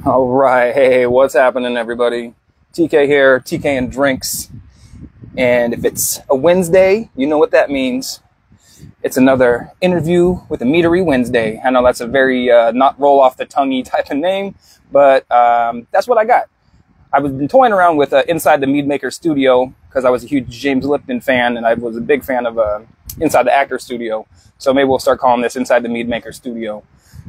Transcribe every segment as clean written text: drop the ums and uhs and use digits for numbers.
All right, hey, what's happening, everybody? TK here, TK and Drinks. And if it's a Wednesday, you know what that means. It's another interview with a Meadery Wednesday. I know that's a very not roll off the tonguey type of name, but that's what I got. I've been toying around with Inside the Mead Maker Studio because I was a huge James Lipton fan, and I was a big fan of Inside the Actor Studio. So maybe we'll start calling this Inside the Mead Maker Studio.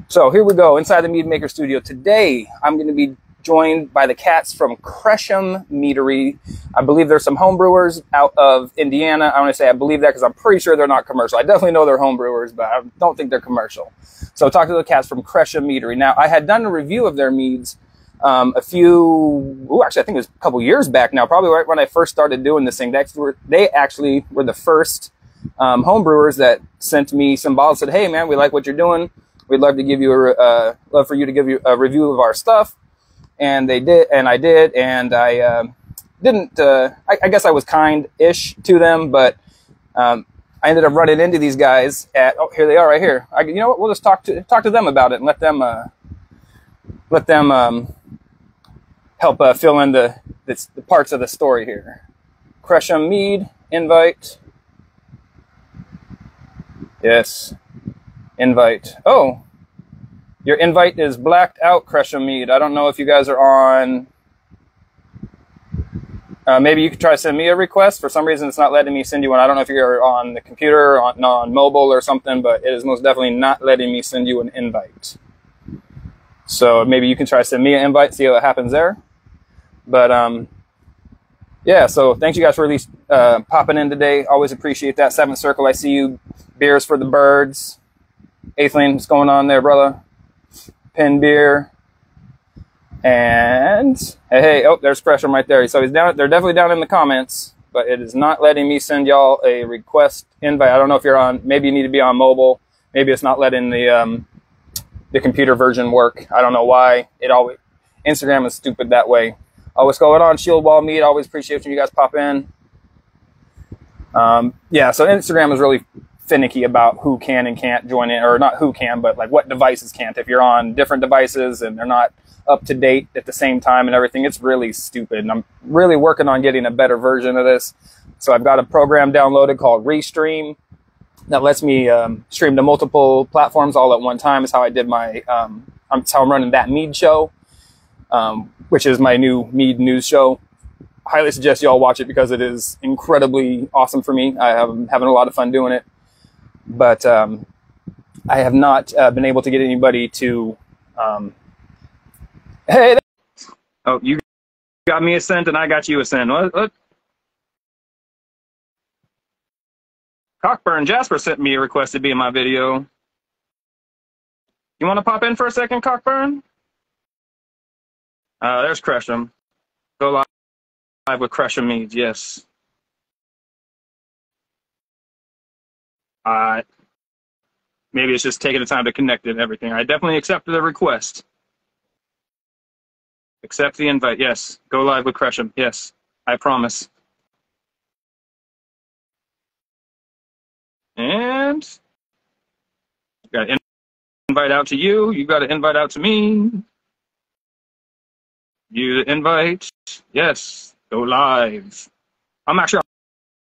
So here we go, Inside the Mead Maker Studio. Today, I'm going to be joined by the cats from Cresheim Meadery. I believe there's some homebrewers out of Indiana. I want to say I believe that because I'm pretty sure they're not commercial. I definitely know they're homebrewers, but I don't think they're commercial. So talk to the cats from Cresheim Meadery. Now, I had done a review of their meads actually, I think it was a couple years back now, probably right when I first started doing this thing. They actually were the first homebrewers that sent me some bottles and said, hey, man, we like what you're doing. We'd love to give you love for you to give you a review of our stuff. And they did, and I did, and I didn't, I guess I was kind-ish to them, but I ended up running into these guys at, oh, here they are right here. You know what, we'll just talk to them about it and let them help fill in the parts of the story here. Cresheim Mead, invite. Yes. Invite. Oh, your invite is blacked out, Cresheim Mead. I don't know if you guys are on. Maybe you could try to send me a request. For some reason, it's not letting me send you one. I don't know if you're on the computer, on mobile or something, but it is most definitely not letting me send you an invite. So maybe you can try to send me an invite, see what happens there. But yeah, so thank you guys for at least popping in today. Always appreciate that. Seventh Circle, I see you. Beers for the birds. Athleen, what's going on there, brother? Pin beer. And hey, oh, there's Cresheim right there. So he's down. They're definitely down in the comments, but it is not letting me send y'all a request invite. I don't know if you're on. Maybe you need to be on mobile. Maybe it's not letting the computer version work. I don't know why. Instagram is stupid that way. Oh, what's going on? Shield Wall Mead. Always appreciate when you guys pop in. Yeah, so Instagram is really finicky about who can and can't join in, or not who can, but like what devices can't. If you're on different devices and they're not up to date at the same time and everything, it's really stupid. And I'm really working on getting a better version of this. So I've got a program downloaded called Restream that lets me stream to multiple platforms all at one time. Is how I did my, that's how I'm running that Mead show, which is my new Mead news show. Highly suggest y'all watch it because it is incredibly awesome for me. I'm having a lot of fun doing it. But I have not been able to get anybody to. Hey, oh, you got me a cent and I got you a cent. What? Cockburn Jasper sent me a request to be in my video. You want to pop in for a second, Cockburn? There's Cresheim. Go live with Cresheim Mead. Yes. Maybe it's just taking the time to connect it and everything. I definitely accepted the request. Accept the invite. Yes. Go live with Cresheim. Yes. I promise. And got an invite out to you. You got an invite out to me. You the invite. Yes. Go live. I'm actually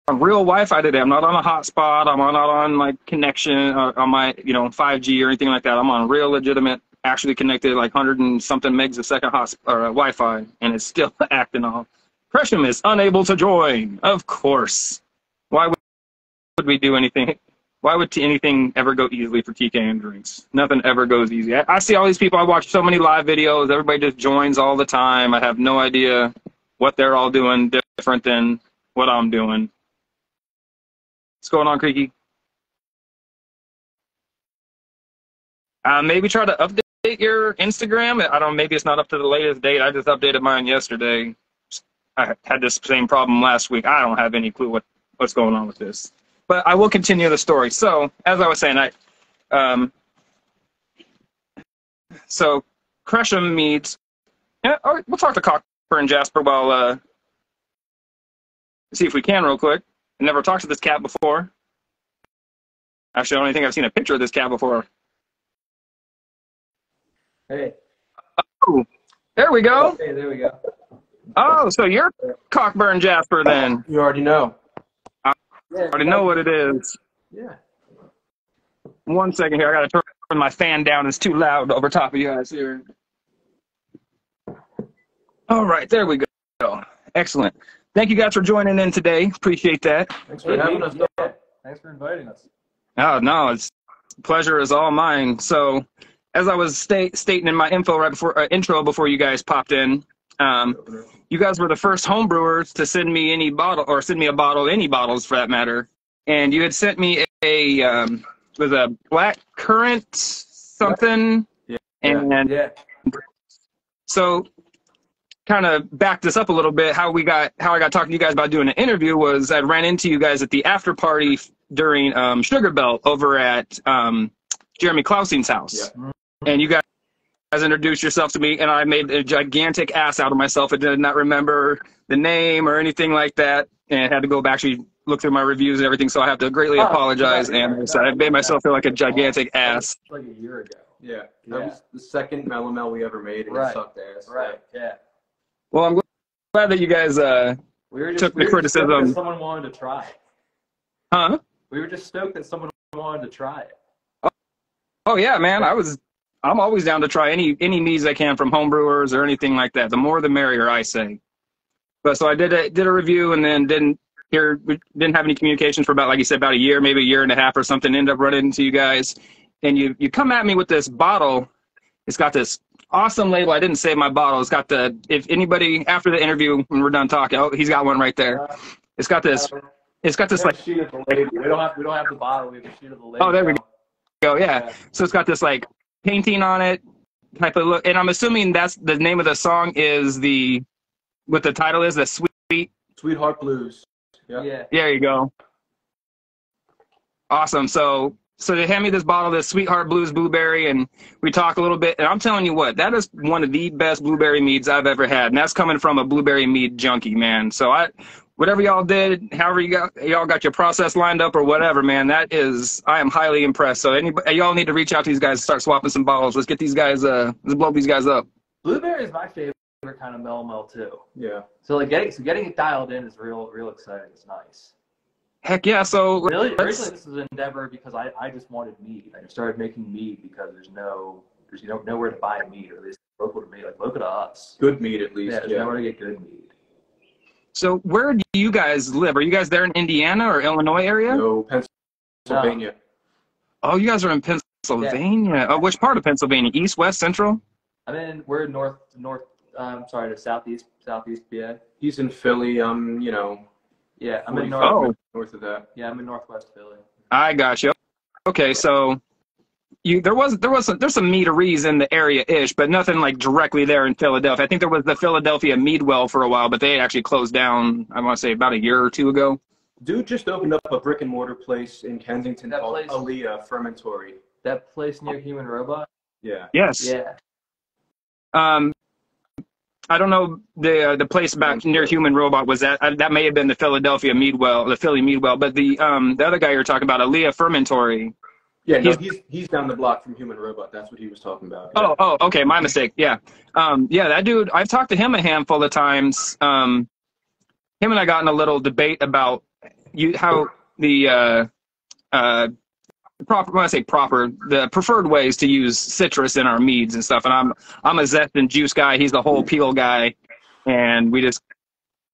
on real Wi-Fi today. I'm not on a hotspot. I'm not on my connection on my 5G or anything like that. I'm on real legitimate, actually connected, like 100 and something megs a second Wi-Fi, and it's still acting off. Cresheim is unable to join. Of course. Why would we do anything? Why would anything ever go easily for TK and Drinks? Nothing ever goes easy. I see all these people. I watch so many live videos. Everybody just joins all the time. I have no idea what they're all doing different than what I'm doing. What's going on, Creaky? Maybe try to update your Instagram. I don't know, maybe it's not up to the latest date. I just updated mine yesterday. I had this same problem last week. I don't have any clue what's going on with this. But I will continue the story. So, as I was saying, so Cresheim Meads. Yeah, all right, we'll talk to Cockburn and Jasper while see if we can real quick. I never talked to this cat before. Actually, I don't think I've seen a picture of this cat before. Hey. Oh, There we go. Okay, there we go. Oh, so you're Cockburn Jasper then. You already know. I already know what it is. Yeah. 1 second here. I got to turn my fan down. It's too loud over top of you guys here. All right, there we go. Excellent. Thank you guys for joining in today. Appreciate that. Thanks for having us. Yeah. Thanks for inviting us. Oh, no, it's pleasure is all mine. So, as I was stating in my intro before you guys popped in, you guys were the first homebrewers to send me any bottle, or send me a bottle, any bottles for that matter. And you had sent me was a black currant something. Yeah. And yeah. So, kind of back this up a little bit. How I got talking to you guys about doing an interview was I ran into you guys at the after party during Sugar Belt over at Jeremy Clausing's house. Yeah. And you guys introduced yourself to me, and I made a gigantic ass out of myself. I did not remember the name or anything like that, and had to go back actually look through my reviews and everything. So I have to greatly apologize, and I made myself feel like a gigantic ass. Like a year ago. Yeah. That was the second melomel we ever made, and it sucked ass. Right. Yeah. Well, I'm glad that you guys took the criticism. Someone wanted to try it. Huh? We were just stoked that someone wanted to try it. Oh yeah, man. I'm always down to try any meads I can from homebrewers or anything like that. The more the merrier, I say. But so I did a review, and then didn't have any communications for about, like you said, about a year, maybe a year and a half or something. Ended up running into you guys, and you come at me with this bottle. It's got this awesome label. I didn't save my bottle. It's got if anybody after the interview when we're done talking, oh, he's got one right there. It's got this. It's got this like. Sheet of the label. We don't have the bottle. We have a sheet of the label. Oh, there we go. Yeah. So it's got this like painting on it type of look, and I'm assuming that's the name of the song is what the title is, the Sweetheart Blues. Yeah. Yeah. There you go. Awesome. So they hand me this bottle, this Sweetheart Blues Blueberry, and we talk a little bit. And I'm telling you what, that is one of the best blueberry meads I've ever had. And that's coming from a blueberry mead junkie, man. So whatever y'all did, however y'all got your process lined up or whatever, man, I am highly impressed. So y'all need to reach out to these guys, start swapping some bottles. Let's get these guys, let's blow these guys up. Blueberry is my favorite kind of melomel too. Yeah. So like getting it dialed in is real exciting. It's nice. Heck yeah. So really, originally this was an endeavor because I just wanted mead. I just started making mead because there's nowhere to buy mead, or at least local to me. Like local to us. Good mead at least. Yeah, there's nowhere to get good mead. So where do you guys live? Are you guys there in Indiana or Illinois area? No, Pennsylvania. No. Oh, you guys are in Pennsylvania. Yeah. Oh, which part of Pennsylvania? East, west, central? We're in to southeast PA. He's in Philly. Yeah, I'm in north of that. Yeah, I'm in northwest Philly. I got you. Okay, so there's some meaderies in the area-ish, but nothing like directly there in Philadelphia. I think there was the Philadelphia Meadwell for a while, but they actually closed down, I want to say, about a year or two ago. Dude just opened up a brick and mortar place in Kensington called Aaliyah Fermentory. That place near Human Robot? Yeah. Yes. Yeah. I don't know the place back near Human Robot was that may have been the Philadelphia Meadwell, the Philly Meadwell, but the other guy you're talking about, Aaliyah Fermentory. Yeah, no, he's down the block from Human Robot. That's what he was talking about. Yeah. Oh, okay, my mistake. Yeah, yeah, that dude. I've talked to him a handful of times. Him and I got in a little debate about how the the preferred ways to use citrus in our meads and stuff. And I'm a zest and juice guy. He's the whole peel guy, and we just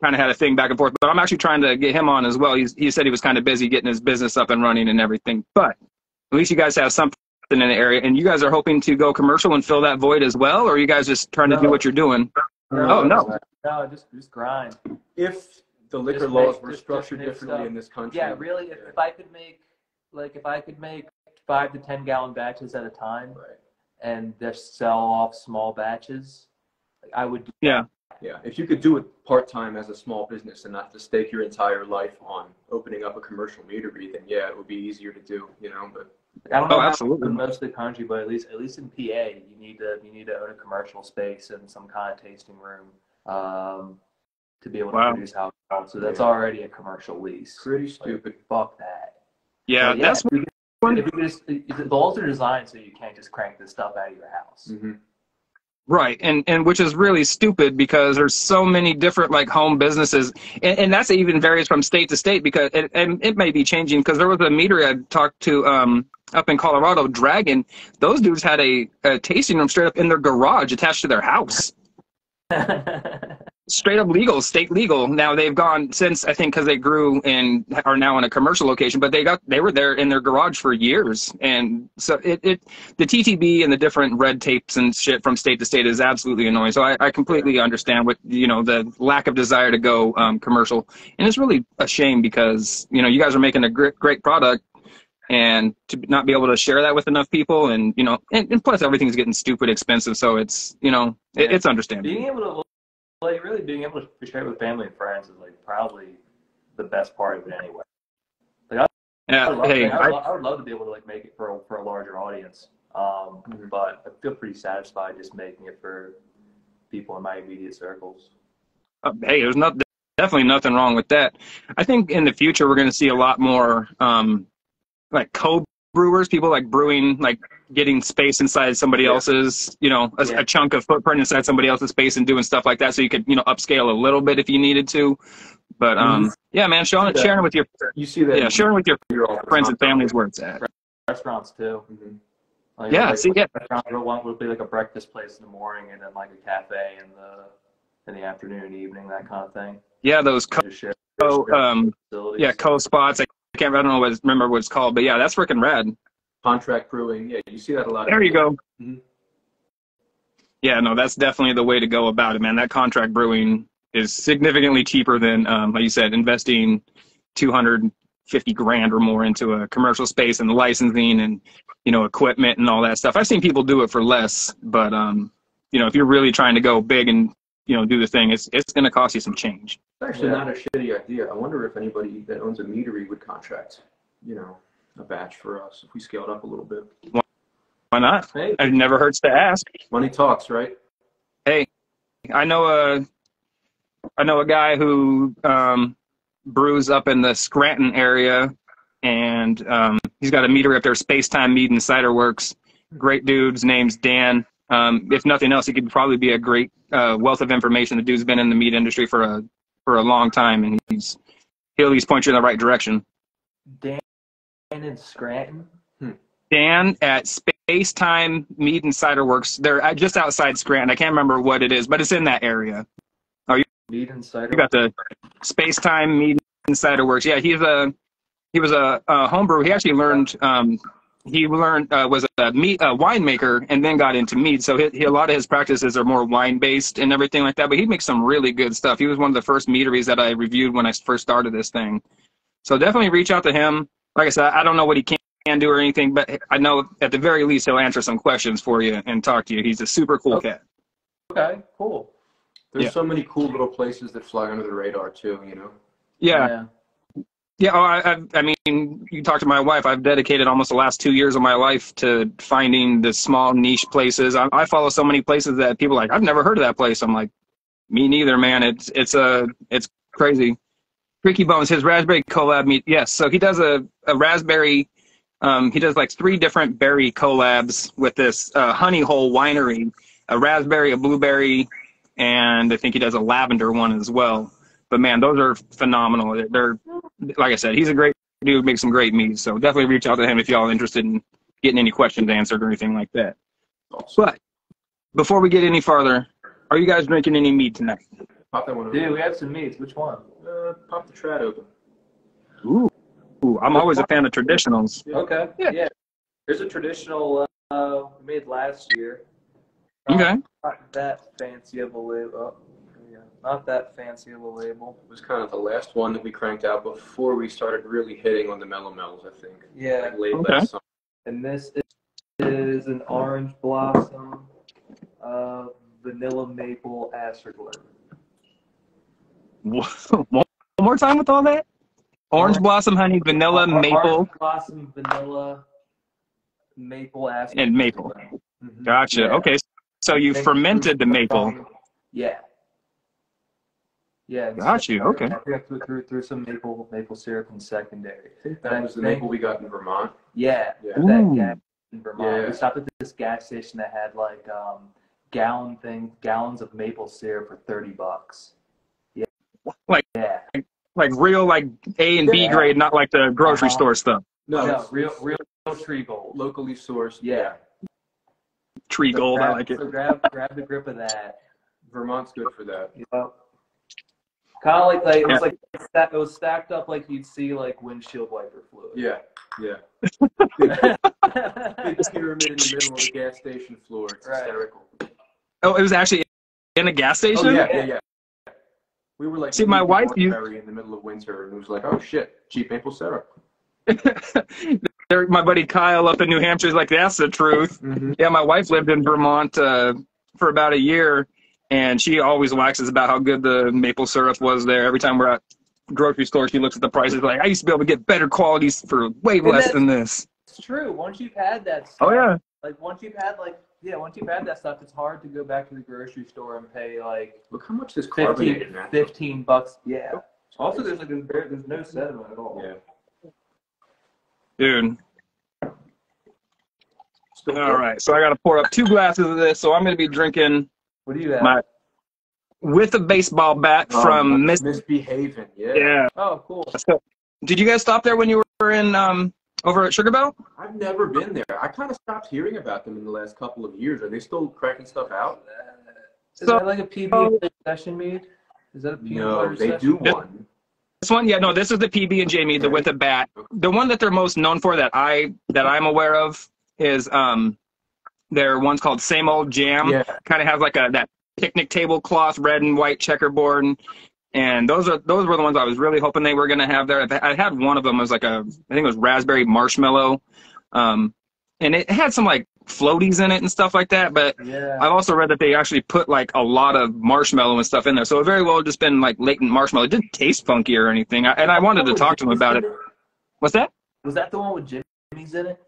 kind of had a thing back and forth. But I'm actually trying to get him on as well. He said he was kind of busy getting his business up and running and everything. But at least you guys have something in the area, and you guys are hoping to go commercial and fill that void as well, or are you guys just trying to do what you're doing? No, just grind. If the liquor laws were structured differently in this country. Yeah, really. If I could make 5 to 10 gallon batches at a time, right, and just sell off small batches, I would. Yeah. Yeah. If you could do it part time as a small business and not to stake your entire life on opening up a commercial meadery, then yeah, it would be easier to do. But I don't know absolutely. In most of the country, but at least in PA, you need to own a commercial space and some kind of tasting room to be able to produce alcohol. So that's already a commercial lease. Pretty stupid. Fuck that. Yeah, that's if you just the alternate design, so you can't just crank this stuff out of your house. Mm-hmm. Right, and which is really stupid because there's so many different like home businesses, and that's even varies from state to state because it may be changing because there was a meadery I talked to up in Colorado, Dragon. Those dudes had a tasting room straight up in their garage attached to their house. Straight up legal, state legal. Now they've gone since, I think, because they grew and are now in a commercial location, but they were there in their garage for years. And so the TTB and the different red tapes and shit from state to state is absolutely annoying. So I completely understand what, the lack of desire to go commercial. And it's really a shame because, you guys are making a great product, and to not be able to share that with enough people, and and plus everything's getting stupid expensive, so it's it's understandable. Being able to really being able to share it with family and friends is like probably the best part of it anyway. Like I would love to be able to like make it for a larger audience, but I feel pretty satisfied just making it for people in my immediate circles. Hey, there's definitely nothing wrong with that. I think in the future we're going to see a lot more like co-brewers, people like brewing, like getting space inside somebody else's, a chunk of footprint inside somebody else's space and doing stuff like that. So you could, upscale a little bit if you needed to. But yeah, man, sharing it with your sharing with your friends and family is where it's at. Restaurants too. Like, restaurant would be like a breakfast place in the morning, and then like a cafe in the afternoon and evening, that kind of thing. Yeah, those co-spots. I don't remember what it's called, but yeah, that's freaking rad. Contract brewing, yeah, you see that a lot. There you go. Yeah, no, that's definitely the way to go about it, man. That contract brewing is significantly cheaper than, like you said, investing $250 grand or more into a commercial space and licensing and equipment and all that stuff. I've seen people do it for less, but if you're really trying to go big and do the thing, it's going to cost you some change. It's actually not a shitty idea. I wonder if anybody that owns a meadery would contract, a batch for us if we scaled up a little bit. Why not? Hey. It never hurts to ask. Money talks, right? Hey, I know a guy who brews up in the Scranton area, and he's got a meadery up there, Spacetime Mead and Cider Works. Great dude. His name's Dan. If nothing else, he could probably be a great wealth of information. The dude's been in the meat industry for a long time, and he'll at least point you in the right direction. Dan in Scranton? Dan at Spacetime Mead and Cider Works. They're just outside Scranton. I can't remember what it is, but it's in that area. Oh, Mead and Cider. You got the Spacetime Mead and Cider Works. Yeah, he was a homebrewer. He actually learned. Was a winemaker and then got into mead. So a lot of his practices are more wine based and everything like that. But he makes some really good stuff. He was one of the first meaderies that I reviewed when I first started this thing. So definitely reach out to him. Like I said, I don't know what he can do or anything, but I know at the very least he'll answer some questions for you and talk to you. He's a super cool cat. Okay, cool. There's so many cool little places that fly under the radar too, Yeah. Yeah, I mean, you talk to my wife. I've dedicated almost the last 2 years of my life to finding the small niche places. I follow so many places that people are like, I've never heard of that place. I'm like, me neither, man. It's crazy. Creaky Bones, his raspberry collab meat. Yes, so he does a raspberry. He does like 3 different berry collabs with this Honey Hole Winery, a raspberry, a blueberry, and I think he does a lavender one as well. But man, those are phenomenal. They're, like I said, he's a great dude, makes some great mead. So definitely reach out to him if y'all are interested in getting any questions answered or anything like that. But before we get any farther, are you guys drinking any mead tonight? Pop that one open. Dude, we have some meads. Which one? Pop the Trad open. Ooh, I'm always a fan of traditionals. Okay. Yeah. Here's a traditional we made last year. Okay. Not that fancy of a label. Not that fancy of a label. It was kind of the last one that we cranked out before we started really hitting on the mellow mellows, I think. Yeah. Like late last summer. And this is an orange blossom vanilla maple acerglyn. One more time with all that? Orange blossom honey, vanilla, maple. Orange blossom, vanilla, maple acerglyn. And maple. Mm-hmm. Gotcha. Yeah. Okay. So you fermented the maple. Yeah. Yeah. Got you. Okay. I think I threw some maple syrup in secondary. That was the maple we got in Vermont. Yeah. Yeah. That gas in Vermont. Yeah. We stopped at this gas station that had like gallons of maple syrup for $30. Yeah. Like, Yeah. like real, like A and B grade, not like the grocery store stuff. No, real tree gold. Locally sourced. Yeah. Tree gold, I like it. So grab the grip of that. Vermont's good for that. Yep. Kind of like it was stacked up like you'd see like windshield wiper fluid. Yeah, yeah. Big pyramid in the middle of the gas station floor. It's hysterical. Oh, it was actually in a gas station? Oh, yeah. We were like, see, my wife in the middle of winter, and it was like, oh shit, cheap maple syrup. My buddy Kyle up in New Hampshire is like, that's the truth. Mm-hmm. Yeah, my wife lived in Vermont for about a year, and she always waxes about how good the maple syrup was there. Every time we're at grocery store, she looks at the prices like, I used to be able to get better qualities for way less than this. It's true. Once you've had that stuff, oh yeah, like once you've had that stuff, it's hard to go back to the grocery store and pay like look how much this carbonated $15. Yeah. Also, there's no sediment at all. Yeah. Dude. All right, so I got to pour up 2 glasses of this. So I'm going to be drinking. What do you have? With a baseball bat from Misbehaving. Yeah. Yeah. Oh, cool. So, did you guys stop there when you were in over at Sugar Bell? I've never been there. I kind of stopped hearing about them in the last couple of years. Are they still cracking stuff out? Is that like a PB session mead? Is that a peanut butter they session? do one. This one, yeah, no, this is the PB&J mead, the with a bat. The one that they're most known for that I'm aware of is their one's called Same Old Jam. Yeah. Kind of has like that picnic tablecloth, red and white checkerboard, and those were the ones I was really hoping they were going to have there. I had one of them. It was like I think it was raspberry marshmallow, and it had some like floaties in it and stuff like that. But yeah. I've also read that they actually put like a lot of marshmallow and stuff in there, so it very well just been like latent marshmallow. It didn't taste funky or anything, and I wanted to talk to them about it. What's that? Was that the one with Jimmy's in it?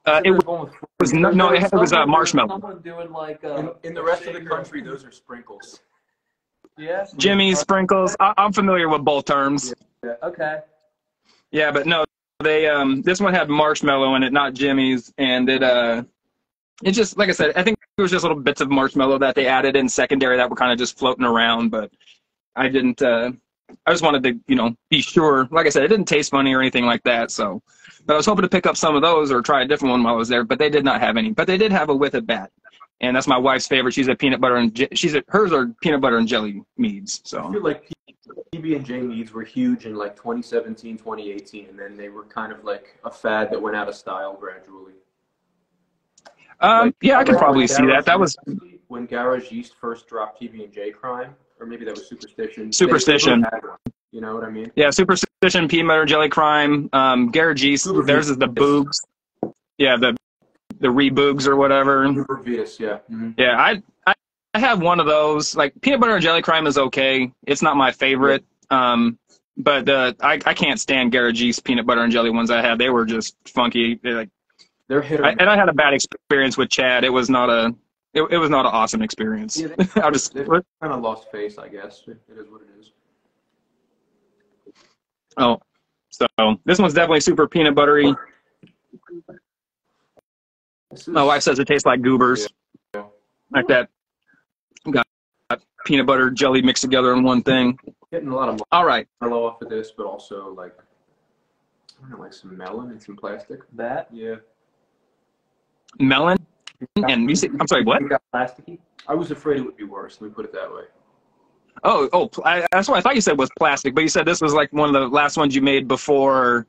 It was marshmallow. Someone doing like in the rest of the country, those are sprinkles. Yeah. Jimmy's sprinkles. I'm familiar with both terms. Yeah. Okay. Yeah, but no, they this one had marshmallow in it, not Jimmy's, and it just, like I said, I think it was just little bits of marshmallow that they added in secondary that were kind of just floating around, but I didn't. I just wanted to, be sure. Like I said, it didn't taste funny or anything like that, so. But I was hoping to pick up some of those or try a different one while I was there, but they did not have any. But they did have a with a bat, and that's my wife's favorite. She's a peanut butter and hers are peanut butter and jelly meads. So I feel like PB&J meads were huge in like 2017, 2018, and then they were kind of like a fad that went out of style gradually. Yeah, I could probably see that. That was when Garage Yeast first dropped PB&J Crime, or maybe that was Superstition. Superstition. You know what I mean? Yeah, Superstition, peanut butter jelly crime, Garage Yeast. Theirs is the Boogs. Yeah, the Reboogs or whatever. Vitas, yeah. Mm-hmm. Yeah, I have one of those. Like peanut butter and jelly crime is okay. It's not my favorite. But I can't stand Garage Yeast peanut butter and jelly ones I had. They were just funky. They're hit or miss. And I had a bad experience with Chad. It was not it was not an awesome experience. Yeah, they've kind of lost face, I guess. It is what it is. Oh, so this one's definitely super peanut buttery. My wife says it tastes like goobers. Yeah. Like that. Got peanut butter, jelly mixed together in one thing. Getting a lot of all right. Marshmallow off of this, but also like, I don't know, like some melon and some plastic. That? Yeah. Melon? And you say, I'm sorry, what? You got plasticky? I was afraid it would be worse. Let me put it that way. That's what I thought you said was plastic, but you said this was like one of the last ones you made before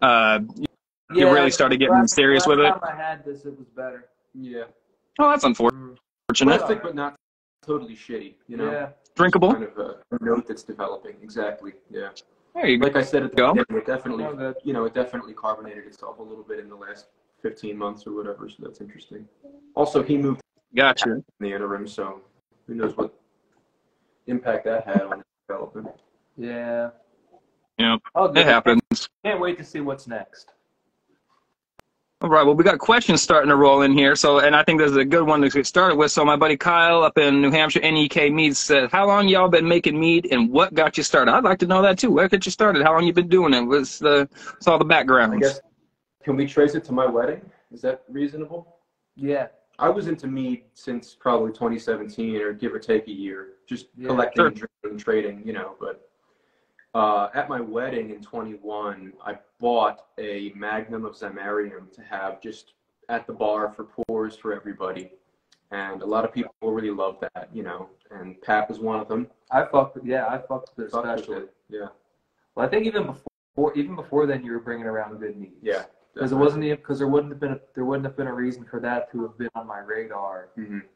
you really started getting serious with it. Last time I had this, it was better. Yeah. Oh, that's unfortunate. Plastic, but not totally shitty, Yeah. Drinkable? Kind of a note that's developing. Exactly, yeah. There you go. Like I said at the beginning, it definitely, it definitely carbonated itself a little bit in the last 15 months or whatever, so that's interesting. Also, he moved Gotcha. in the interim, so who knows what impact that had on development. Yeah. Yeah, it happens. Can't wait to see what's next. All right, well, we got questions starting to roll in here, and I think this is a good one to get started with. So my buddy Kyle up in New Hampshire, NEK Mead, said, how long y'all been making mead, and what got you started? I'd like to know that, too. Where got you started? How long you been doing it? What's all the background? I guess, can we trace it to my wedding? Is that reasonable? Yeah. I was into mead since probably 2017 or give or take a year, just collecting and drinking and trading, you know. But at my wedding in 21, I bought a magnum of Empyrean to have just at the bar for pours for everybody. And a lot of people really loved that, you know, and Pap was one of them. I fucked with it especially. Yeah. Well, I think even before then, you were bringing around good mead. Yeah. Because there wouldn't have been a reason for that to have been on my radar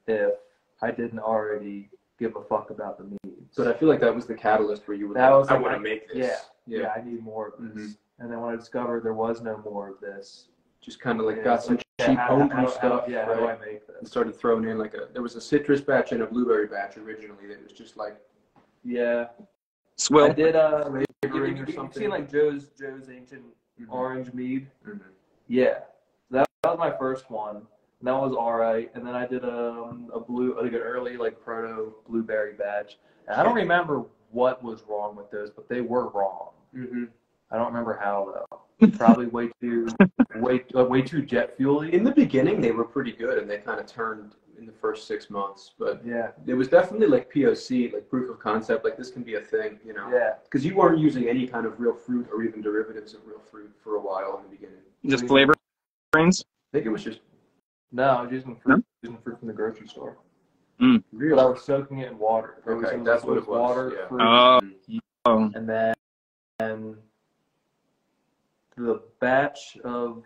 if I didn't already give a fuck about the meads. But I feel like that was the catalyst where you were I want to make this. Yeah, I need more of this. And then when I discovered there was no more of this, just kind of like got some cheap homebrew stuff. How do I make this? And started throwing in there was a citrus batch and a blueberry batch originally that was just like swill. I did you've seen like Joe's Ancient Orange Mead. Yeah, that was my first one. And that was alright. And then I did an early like proto blueberry batch. And I don't remember what was wrong with those, but they were wrong. I don't remember how though. Probably way too jet fuely. In the beginning, they were pretty good, and they kind of turned in the first 6 months. But it was definitely like POC, like proof of concept. Like this can be a thing, you know? Yeah. Because you weren't using any kind of real fruit or even derivatives of real fruit for a while in the beginning. Just flavorings? I think it was just. No, I was using fruit from the grocery store. Really? But I was soaking it in water. Okay, that's what it was. Water, fruit, and then the batch of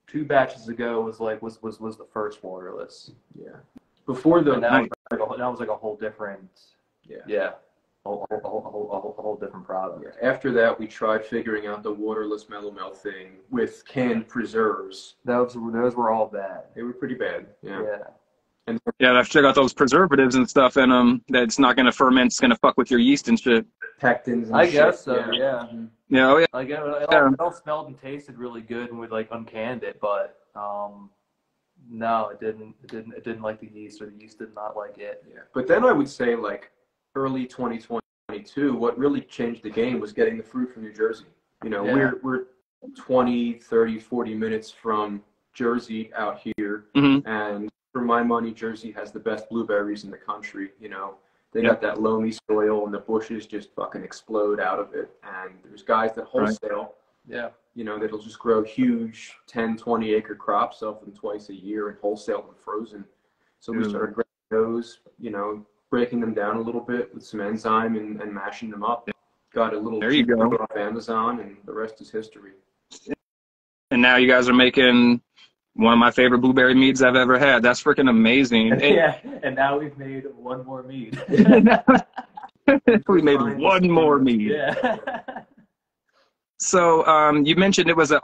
2 batches ago was the first waterless. Yeah. Before the that was like a whole different. Yeah. A whole different product. Yeah. After that, we tried figuring out the waterless mellow mel thing with canned preserves. Those were all bad. They were pretty bad. Yeah. And I've still got those preservatives and stuff in them that's not going to ferment. It's going to fuck with your yeast and shit. Pectins and I shit. guess so. Yeah. Yeah. Like it all smelled and tasted really good when we like uncanned it, but no, it didn't like the yeast, or the yeast did not like it. Yeah. But then I would say like early 2022, what really changed the game was getting the fruit from New Jersey. You know, we're 20, 30, 40 minutes from Jersey out here, and for my money, Jersey has the best blueberries in the country. You know, they got that loamy soil, and the bushes just fucking explode out of it. And there's guys that wholesale, you know, that'll just grow huge 10, 20 acre crops, sell them twice a year, and wholesale them frozen. So we started grabbing those, you know, breaking them down a little bit with some enzyme and mashing them up. Got a little off Amazon, and the rest is history. And now you guys are making one of my favorite blueberry meads I've ever had. That's freaking amazing. And now we've made one more mead. We made one more mead. Yeah. So you mentioned it was a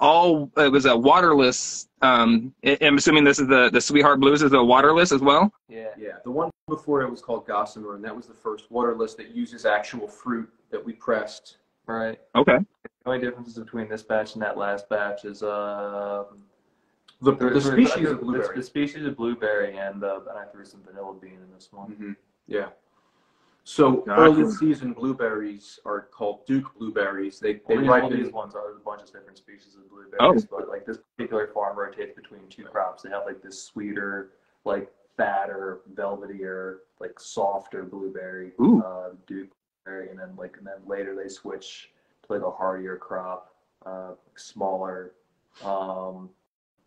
waterless. I'm assuming this is the Sweetheart Blues is a waterless as well. Yeah. The one before it was called Gossamer, and that was the first waterless that uses actual fruit that we pressed. Right. Okay. The only difference between this batch and that last batch is the species of blueberry. The species of blueberry, and I threw some vanilla bean in this one. Yeah. So early season blueberries are called Duke blueberries. They all these ones are a bunch of different species of blueberries, but like this particular farm rotates between 2 crops. They have like this sweeter, like fatter, velvetier, like softer blueberry, Duke blueberry, and then later they switch to like a hardier crop, smaller, little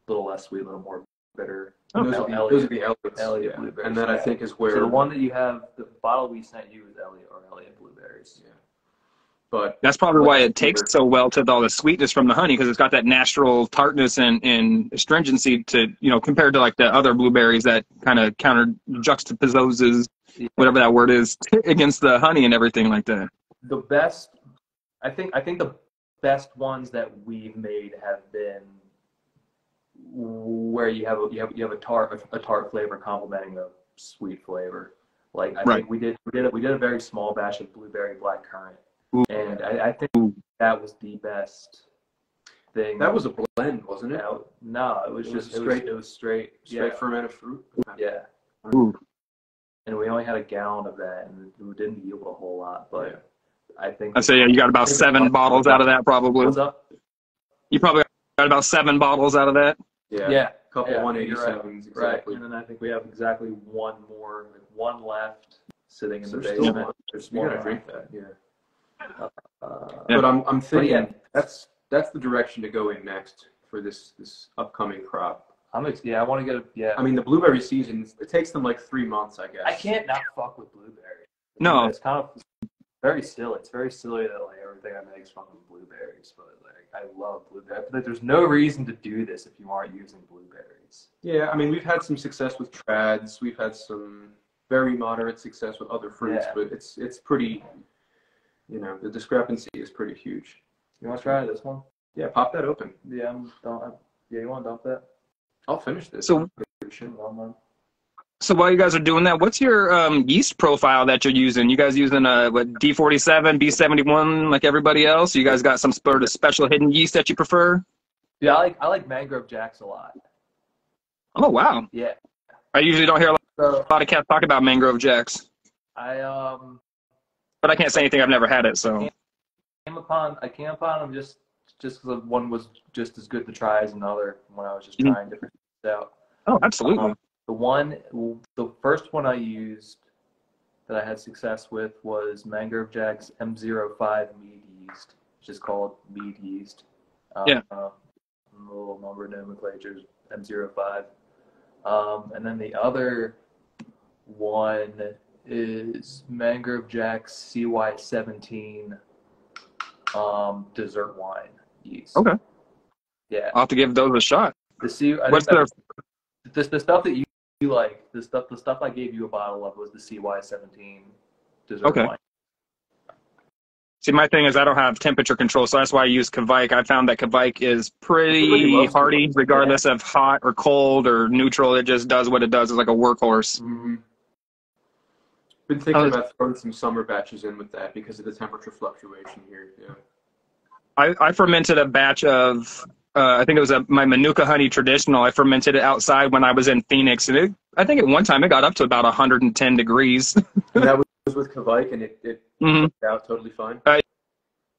less sweet, a little more bitter. Those are the Elliott blueberries. And that I think is where... So the one that you have, the bottle we sent you is Elliott blueberries. Yeah. But that's probably why it takes so well to all the sweetness from the honey, because it's got that natural tartness and astringency to, you know, compared to like the other blueberries that kind of juxtaposes, whatever that word is, against the honey and everything like that. The best, I think the best ones that we've made have been where you have a tart flavor complementing a sweet flavor. Like I think we did a very small batch of blueberry blackcurrant, and I think that was the best thing. That was a blend, wasn't it? No, it was straight fermented fruit. Yeah. And we only had a gallon of that, and we didn't yield a whole lot, but I think I say you got about 7 bottles out of that probably. What's up? You probably got about 7 bottles out of that. Yeah. couple 187s, exactly. Right. And then I think we have exactly one more, like one left sitting in the There's basement. We gotta drink that, But I'm thinking that's the direction to go in next for this upcoming crop. I want to get I mean, the blueberry season, it takes them like 3 months, I guess. I can't not fuck with blueberry. No. It's kind of very silly. It's very silly that like everything I make is fucking blueberries, but like I love blueberries. But there's no reason to do this if you aren't using blueberries. Yeah, I mean, we've had some success with trads. We've had some very moderate success with other fruits, but it's pretty, you know, the discrepancy is pretty huge. You want to try this one? Yeah, pop that open. Yeah, you want to dump that? I'll finish this. So while you guys are doing that, what's your yeast profile that you're using? You guys using D47, B71 like everybody else? You guys got some sort of special hidden yeast that you prefer? Yeah, I like Mangrove Jacks a lot. Oh wow. Yeah. I usually don't hear a lot of cats talk about Mangrove Jacks. But I can't say anything. I've never had it, so. I came upon them just because one was just as good to try as another when I was just trying different things out. Oh, absolutely. The first one I used that I had success with was Mangrove Jack's M05 Mead yeast, which is called Mead yeast. Yeah. A little number nomenclature is M05. And then the other one is Mangrove Jack's CY17 dessert wine yeast. Okay. Yeah. I'll have to give those a shot. The stuff that you like, the stuff I gave you a bottle of was the CY17 dessert wine. See, my thing is I don't have temperature control, so that's why I use Kvike. I found that Kvike is pretty hardy, regardless of hot or cold or neutral. It just does what it does. It's like a workhorse. Mm-hmm. Been thinking about throwing some summer batches in with that because of the temperature fluctuation here. Yeah. I fermented a batch of, I think it was my Manuka Honey Traditional. I fermented it outside when I was in Phoenix, and I think at one time it got up to about 110 degrees. And that was with Kvike, and it worked out totally fine.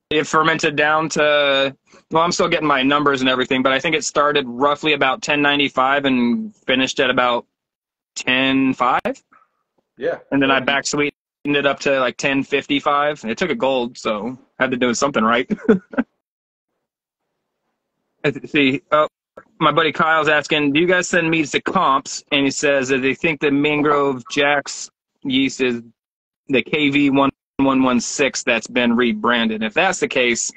It fermented down to, well, I'm still getting my numbers and everything, but I think it started roughly about 1095 and finished at about 10.5. Yeah. And then I back sweetened it up to like 1055. It took a gold, so I had to do something right. See, my buddy Kyle's asking, do you guys send meads to comps? And he says that they think the Mangrove Jack's yeast is the KV1116 that's been rebranded. If that's the case,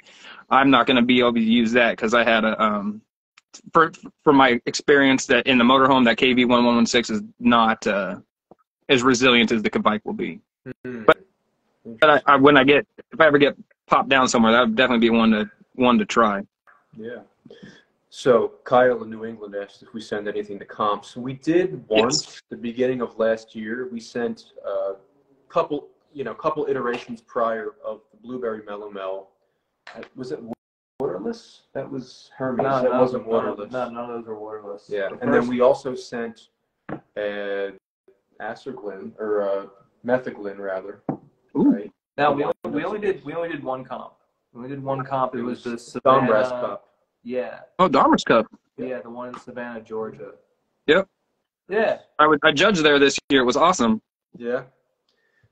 I'm not going to be able to use that because I had a, for my experience that in the motorhome, that KV1116 is not as resilient as the Kvike will be. But if I ever get popped down somewhere, that would definitely be one to try. Yeah. So Kyle in New England asked if we send anything to comps. We did once, the beginning of last year. We sent a couple iterations prior of the Blueberry Mellow Mel. Was it waterless? That was Hermes. No, that wasn't waterless. No, none of those are waterless. Yeah, and then we also sent Acerglyn or Methaglyn rather. Ooh. Right? Now we only did one comp. We only did one comp. It was the Savannah Dombrass Cup. Yeah. Oh, Dharma's Cup. Yeah, the one in Savannah, Georgia. Yep. Yeah. I judged there this year. It was awesome. Yeah.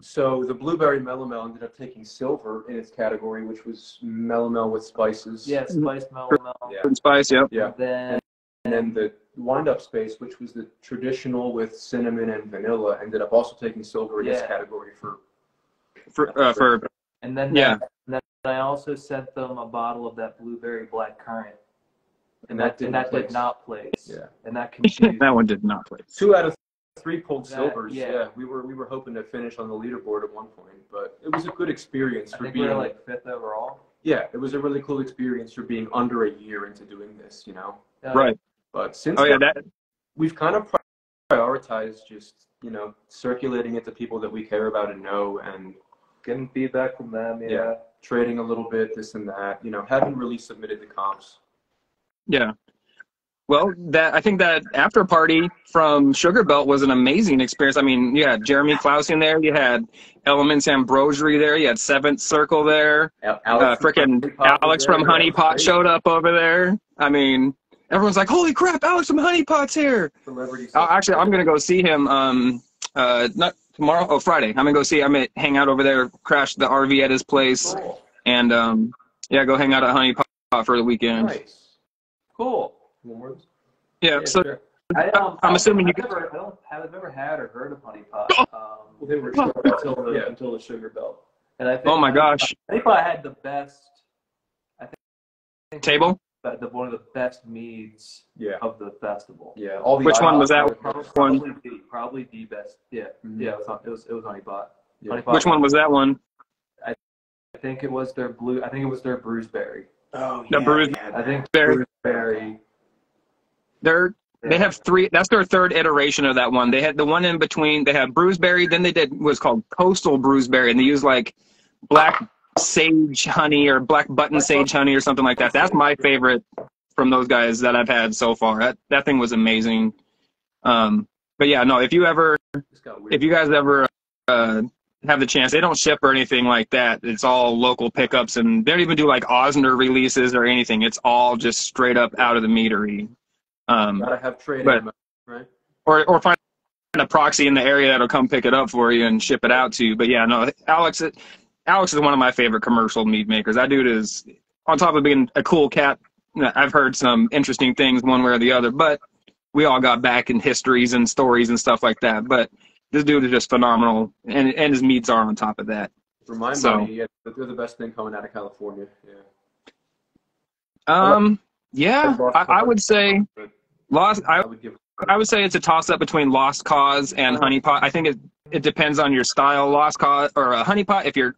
So the Blueberry Melomel ended up taking silver in its category, which was Melomel with spices. Yeah, spiced Melomel. Yeah. Fruit spice, yep. Yeah. And then the wind-up space, which was the traditional with cinnamon and vanilla, ended up also taking silver in its category and then I also sent them a bottle of that blueberry black currant. And that did not place. Yeah. And that confused. That one did not place. 2 out of 3 pulled silvers. Yeah. We were hoping to finish on the leaderboard at one point, but it was a good experience for being we were like 5th overall. Yeah, it was a really cool experience for being under a year into doing this, you know. Right. But since we've kind of prioritized just, you know, circulating it to people that we care about and know, and getting feedback from them. Yeah. Trading a little bit, this and that. You know, haven't really submitted the comps. Yeah. Well, I think that after party from Sugar Belt was an amazing experience. I mean, you had Jeremy Klaus in there, you had Elements Ambrosery there, you had Seventh Circle there, Alex from Honey Pot showed up over there. I mean, everyone's like, holy crap, Alex from Honey Pot's here. Actually, I'm going to go see him not tomorrow, oh, Friday. I'm going to go see, I'm going to hang out over there, crash the RV at his place, and yeah, go hang out at Honey Pot for the weekend. Nice. Cool. Yeah, so Sure. I'm assuming you haven't ever had or heard of Honey Pot. Well, they were short until the sugar belt. And I think oh my gosh. Honey Pot had the best, I think Table? one of the best meads of the festival. Yeah. Which one was that one? Probably the best. Yeah. Mm-hmm. Yeah, it was Honey Pot. Yeah. Honey Pot. Which one was that one? I think it was their Bruiseberry. Oh, The Bruiseberry. I think Bruiseberry. They have three. That's their third iteration of that one. They had the one in between. They had Bruiseberry. Then they did was called Coastal Bruiseberry, and they used like black sage honey or black button sage honey or something like that. That's my favorite from those guys that I've had so far. That thing was amazing. But yeah, no. If you guys ever have the chance, they don't ship or anything like that. It's all local pickups, and they don't even do like Osner releases or anything. It's all just straight up out of the meadery. Gotta have trade ammo, right? Or find a proxy in the area that'll come pick it up for you and ship it out to you. But yeah, no, Alex is one of my favorite commercial mead makers. That dude is, on top of being a cool cat, I've heard some interesting things one way or the other, but we all got back in histories and stories and stuff like that. But this dude is just phenomenal, and his meads are on top of that. For my money, yeah, they're the best thing coming out of California. Yeah. I would say I would say it's a toss-up between Lost Cause and Honey Pot. I think it depends on your style. Lost Cause or a Honey Pot, if you're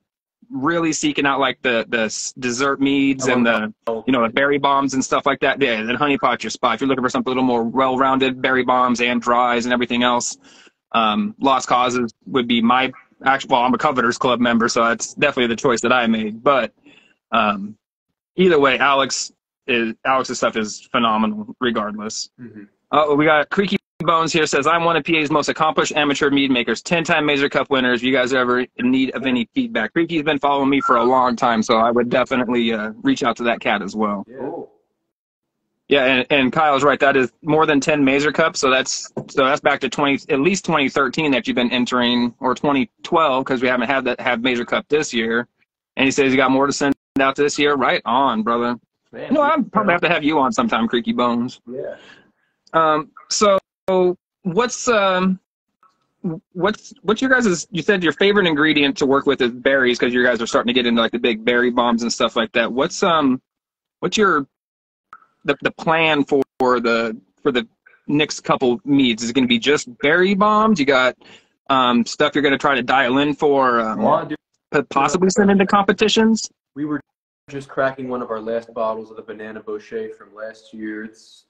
really seeking out like the dessert meads and the berry bombs and stuff like that, yeah, then Honey Pot's your spot. If you're looking for something a little more well-rounded, berry bombs and dries and everything else, Lost Causes would be my actual. Well, I'm a Coveters Club member, so that's definitely the choice that I made. But either way, Alex's stuff is phenomenal regardless. Mm-hmm. We got Creaky Bones here, says, I'm one of PA's most accomplished amateur mead makers, 10-time Mazer Cup winners. If you guys are ever in need of any feedback. Creaky's been following me for a long time, so I would definitely reach out to that cat as well. Yeah. Yeah, and Kyle's right. That is more than 10 Mazer Cups, so that's back to at least 2013 that you've been entering, or 2012, because we haven't had Mazer Cup this year. And he says you got more to send out this year. Right on, brother. Man, I'll probably have to have you on sometime, Creaky Bones. Yeah. So what's your guys' you said your favorite ingredient to work with is berries, because you guys are starting to get into like the big berry bombs and stuff like that. What's your the plan for the next couple meads? Is it going to be just berry bombs? You got stuff you're going to try to dial in for possibly send into competitions? We were just cracking one of our last bottles of the banana boucher from last year. It's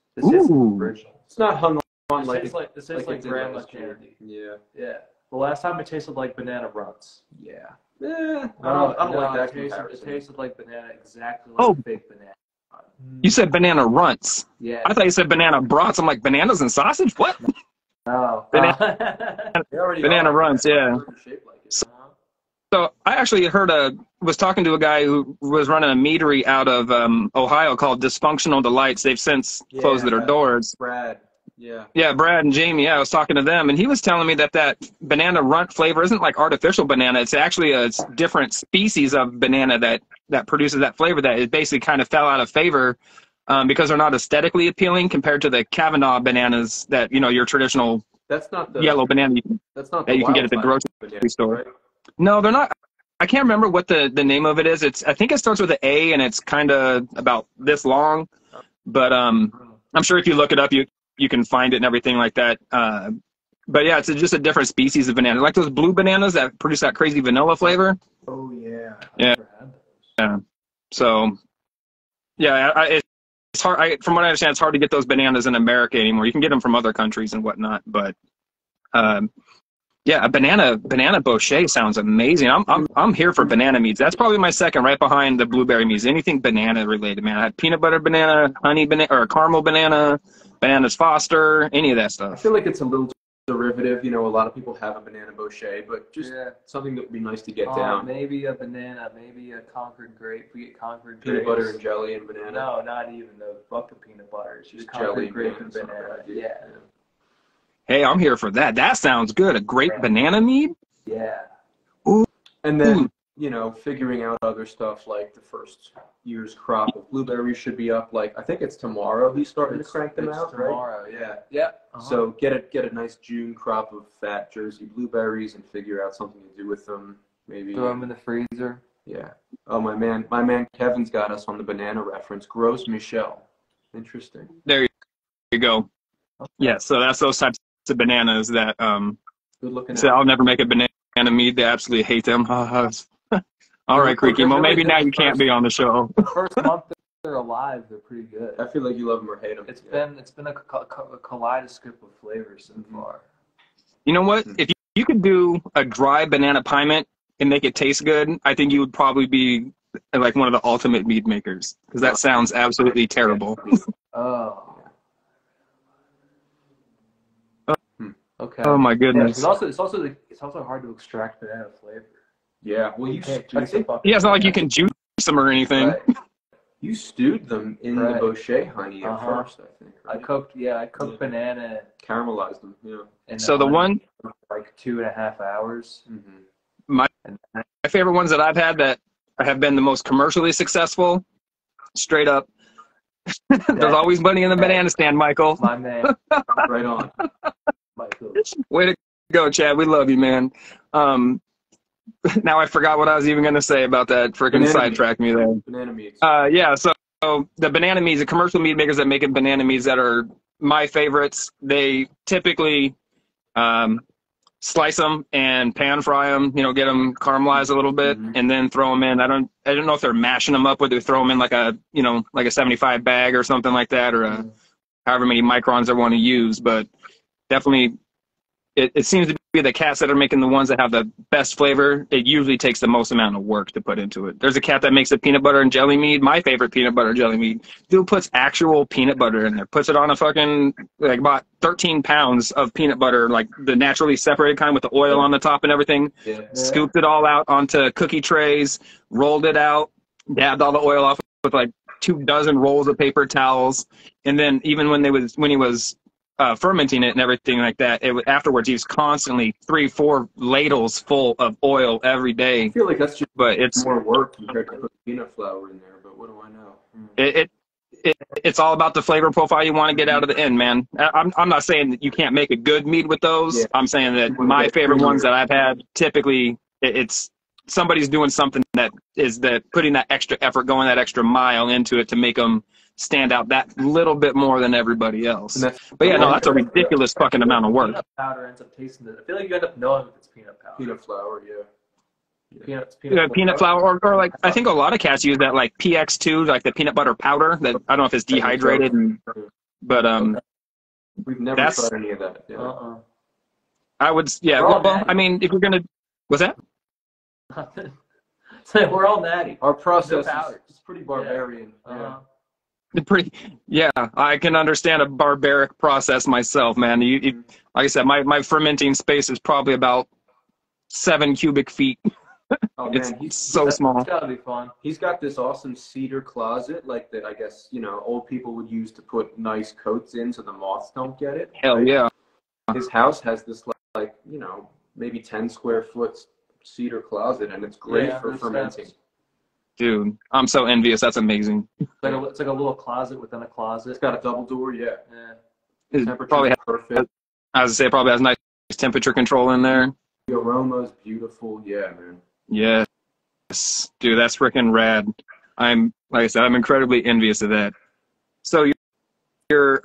not hung on like it tastes like grandma's candy. Yeah. Yeah. The last time it tasted like banana runts. Yeah. I don't like that comparison. It tasted like banana, exactly like fake banana. You said banana runts. Yeah. I thought you said banana brats. I'm like, bananas and sausage? What? No. Banana runts, yeah. So I actually was talking to a guy who was running a meadery out of Ohio called Dysfunctional Delights. They've since closed their doors. Brad. Yeah. Yeah, Brad and Jamie. Yeah, I was talking to them, and he was telling me that banana runt flavor isn't like artificial banana. It's actually a different species of banana that produces that flavor that it basically kind of fell out of favor because they're not aesthetically appealing compared to the Kavanaugh bananas that, your traditional yellow banana that you can get at the grocery store. Right? No, they're not. I can't remember what the name of it is. I think it starts with an A, and it's kind of about this long. But I'm sure if you look it up, you can find it and everything like that. But yeah, it's just a different species of banana, like those blue bananas that produce that crazy vanilla flavor. Oh yeah. Yeah. So yeah, it's hard. From what I understand, it's hard to get those bananas in America anymore. You can get them from other countries and whatnot, but. Yeah, a banana boucher sounds amazing. I'm here for banana meads. That's probably my second, right behind the blueberry meads. Anything banana related, man. I had peanut butter banana, honey banana, or caramel banana, bananas Foster, any of that stuff. I feel like it's a little derivative. You know, a lot of people have a banana bochet, but just something that would be nice to get down. Maybe a banana, maybe a Concord grape. We get Concord grapes. Peanut butter and jelly and banana. No, not even the fuck the peanut butter. It's just jelly, grape and banana. Yeah. Hey, I'm here for that. That sounds good. A grape banana mead? Yeah. Ooh. And then, you know, figuring out other stuff like the first year's crop of blueberries should be up. Like, I think it's tomorrow he's starting to crank them out, tomorrow, right? Yeah. Yeah. So get a nice June crop of fat Jersey blueberries and figure out something to do with them. Maybe throw them in the freezer. Yeah. Oh, my man Kevin's got us on the banana reference. Gros Michel. Interesting. There you go. Okay. Yeah, so that's those types of bananas that good looking. So I'll never make a banana mead. They absolutely hate them. All right, Creaky. Well, maybe now you can't be on the show. The first month they're alive, they're pretty good. I feel like you love them or hate them. It's been a kaleidoscope of flavors so far. You know what? If you could do a dry banana piment and make it taste good, I think you would probably be like one of the ultimate mead makers, because that sounds absolutely terrible. Oh. Okay. Oh my goodness. Yeah, it's also hard to extract banana flavor. Yeah. Well, it's not like you can juice them or anything. Right. You stewed them in the bochet honey at first, I think. Right? I cooked banana. Caramelized them. Yeah. So the one like 2.5 hours. My favorite ones that I've had that have been the most commercially successful, straight up. There's always money in the banana stand, Michael. My man. Right on. Michael. Way to go, Chad. We love you, man. Now I forgot what I was even going to say about that. Freaking sidetracked me there. Banana meads. Yeah, so the banana meads, the commercial mead makers that make banana meads that are my favorites, they typically slice them and pan fry them, you know, get them caramelized a little bit, and then throw them in. I don't know if they're mashing them up or they throw them in like a, you know, like a 75 bag or something like that, or however many microns they want to use, but definitely it seems to be the cats that are making the ones that have the best flavor. It usually takes the most amount of work to put into it. There's a cat that makes a peanut butter and jelly mead. My favorite peanut butter jelly mead. Dude puts actual peanut butter in there. Puts it on a fucking, like, about 13 pounds of peanut butter, like the naturally separated kind with the oil on the top and everything. Scooped it all out onto cookie trays, rolled it out, dabbed all the oil off with like 24 rolls of paper towels. And then even when he was fermenting it and everything like that, afterwards he was constantly 3-4 ladles full of oil every day. I feel like that's just it's more work compared to putting peanut flour in there, but what do I know? It's all about the flavor profile you want to get out of the end, man. I'm not saying that you can't make a good mead with those. Yeah. I'm saying that my favorite ones that I've had, typically it's somebody's doing something that is putting that extra effort, going that extra mile into it to make them stand out that little bit more than everybody else. But yeah, no, that's a ridiculous fucking amount of work. Peanut powder ends up tasting it. I feel like you end up knowing if it's peanut powder. Peanut flour, peanut flour, or like I think a lot of cats use that, like PX2, like the peanut butter powder. That I don't know if it's dehydrated, but we've never tried any of that. Yeah. I would, well, I mean, if you're gonna, what's that? So we're all natty. Our process is pretty barbarian. Yeah, I can understand a barbaric process myself, man. Like I said, my fermenting space is probably about 7 cubic feet. Oh, man, it's so small. It's gotta be fun. He's got this awesome cedar closet, like that. I guess old people would use to put nice coats in so the moths don't get it. Hell yeah. His house has this like maybe 10 square foot cedar closet, and it's great for fermenting. Dude, I'm so envious. That's amazing. It's like a little closet within a closet. It's got a double door, yeah. It probably perfect. I was to say, it probably has nice temperature control in there. The aroma is beautiful, yeah, man. Yes, dude, that's freaking rad. Like I said, I'm incredibly envious of that. So your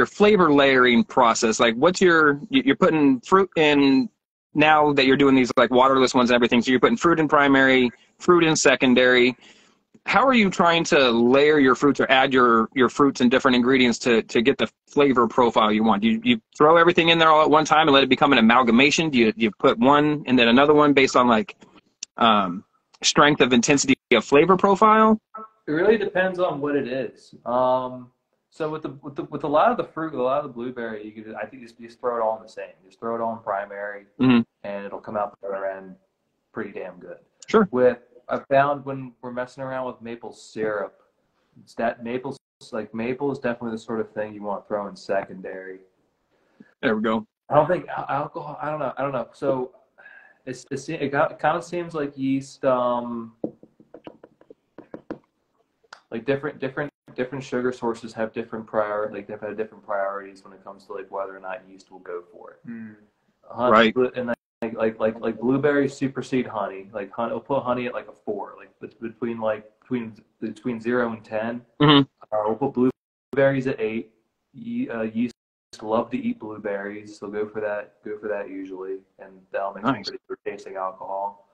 flavor layering process, like you're putting fruit in. Now that you're doing these like waterless ones and everything, so you're putting fruit in primary, fruit in secondary. How are you trying to layer your fruits or add your fruits and different ingredients to get the flavor profile you want? Do you throw everything in there all at one time and let it become an amalgamation? Do you put one and then another one based on like strength of intensity of flavor profile? It really depends on what it is. So with a lot of the fruit, with a lot of the blueberry, you could, I think, just throw it all in the same. Just throw it all in primary, and it'll come out the other end pretty damn good. Sure. I've found when we're messing around with maple syrup, it's that maple is definitely the sort of thing you want to throw in secondary. There we go. I don't think alcohol. I don't know. So it kind of seems like yeast. Like different sugar sources have different they've had different priorities when it comes to like whether or not yeast will go for it. Right. And like blueberries supersede honey. Like honey, we'll put honey at like a 4. Like between 0 and 10. We'll put blueberries at 8. Yeast love to eat blueberries. They'll go for that usually, and that'll make some pretty good tasting alcohol.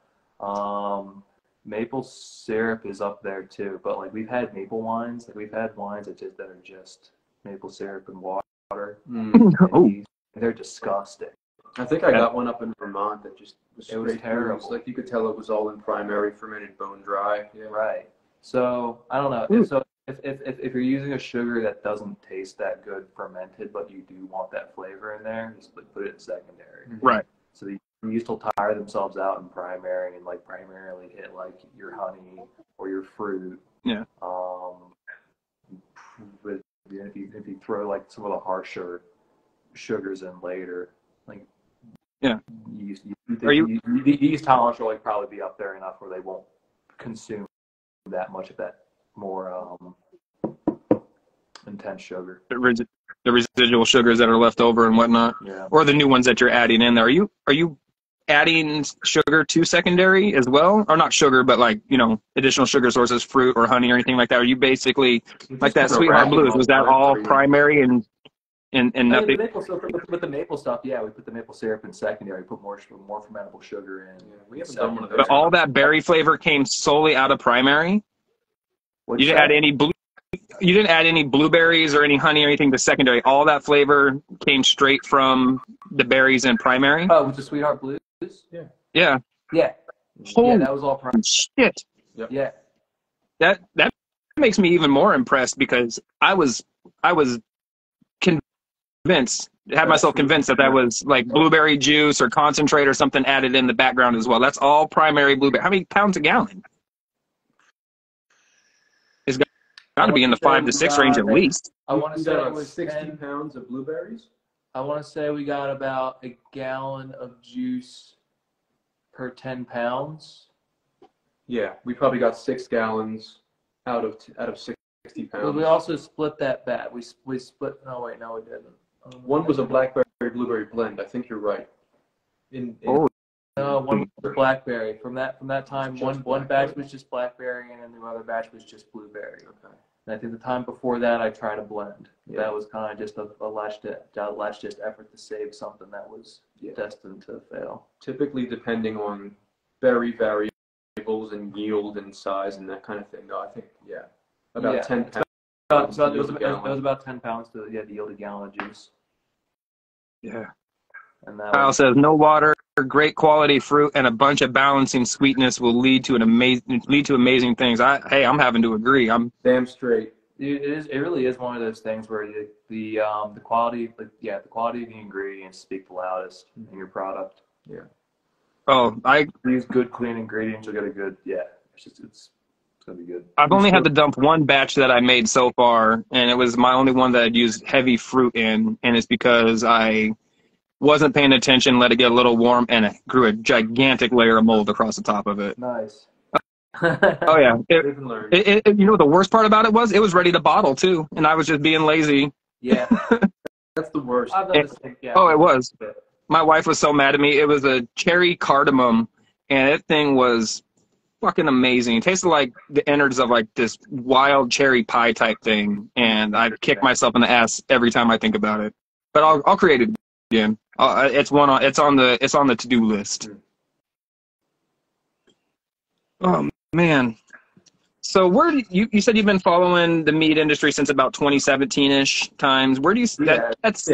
Maple syrup is up there too, but like we've had maple wines. Like we've had wines that are just maple syrup and water. And they're disgusting. I think I got one up in Vermont that just was terrible. Like you could tell it was all in primary, fermented, bone dry. Yeah. Right. So I don't know. So if you're using a sugar that doesn't taste that good fermented, but you do want that flavor in there, just like put it in secondary. Right. So the yeast will tire themselves out in primary and like primarily hit like your honey or your fruit. Yeah. But if you throw like some of the harsher sugars in later, like yeast tolerance will like probably be up there enough where they won't consume that much of that more intense sugar. The residual sugars that are left over and whatnot, or the new ones that you're adding in there. Are you adding sugar to secondary as well, or not sugar, but like additional sugar sources, fruit or honey or anything like that? Are you basically like that Sweetheart Blues? Was that all primary and nothing? With the maple stuff, we put the maple syrup in secondary. Put more fermentable sugar in. Yeah, we haven't done one of those. But all that berry flavor came solely out of primary. You didn't add any You didn't add any blueberries or any honey or anything to secondary. All that flavor came straight from the berries in primary. Oh, with the Sweetheart Blues? Yeah. Yeah. Holy that was all primary. Shit. Yep. Yeah. That makes me even more impressed because I was convinced, had myself convinced that was like blueberry juice or concentrate or something added in the background as well. That's all primary blueberry. How many pounds a gallon? It's got to be in the 5 to 6 range at least. I want to say it was 60 pounds of blueberries. I want to say we got about a gallon of juice per 10 pounds. Yeah, we probably got 6 gallons out of 60 pounds. But we also split that bat. We split. No, wait, no, we didn't. One was a blackberry blueberry blend. I think you're right. No, one was the blackberry. From that time, one batch was just blackberry, and then the other batch was just blueberry. Okay. And I think the time before that, I tried a blend. Yeah. That was kind of just a last-ditch effort to save something that was destined to fail. Typically, depending on berry variables and yield and size and that kind of thing. No, I think about 10 pounds. So it was about 10 pounds to yield a gallon of juice. Yeah. And that Kyle says no water, great quality fruit, and a bunch of balancing sweetness will lead to amazing things. I'm having to agree. I'm damn straight. It really is one of those things where the quality of the ingredients speak the loudest in your product. Yeah. Oh, I use good clean ingredients. You'll get a good it's gonna be good. I've only had to dump one batch that I made so far, and it was my only one that I'd used heavy fruit in, and it's because I wasn't paying attention, let it get a little warm, and it grew a gigantic layer of mold across the top of it. Nice. Oh yeah. You know what the worst part about it was? It was ready to bottle too, and I was just being lazy. Yeah. That's the worst. I've done this thing, Oh, it was. My wife was so mad at me. It was a cherry cardamom, and that thing was fucking amazing. It tasted like the innards of like this wild cherry pie type thing, and I kick myself in the ass every time I think about it. But I'll create it again. It's on the to-do list. Oh man. So where do you said you've been following the mead industry since about 2017-ish times. Where do you that's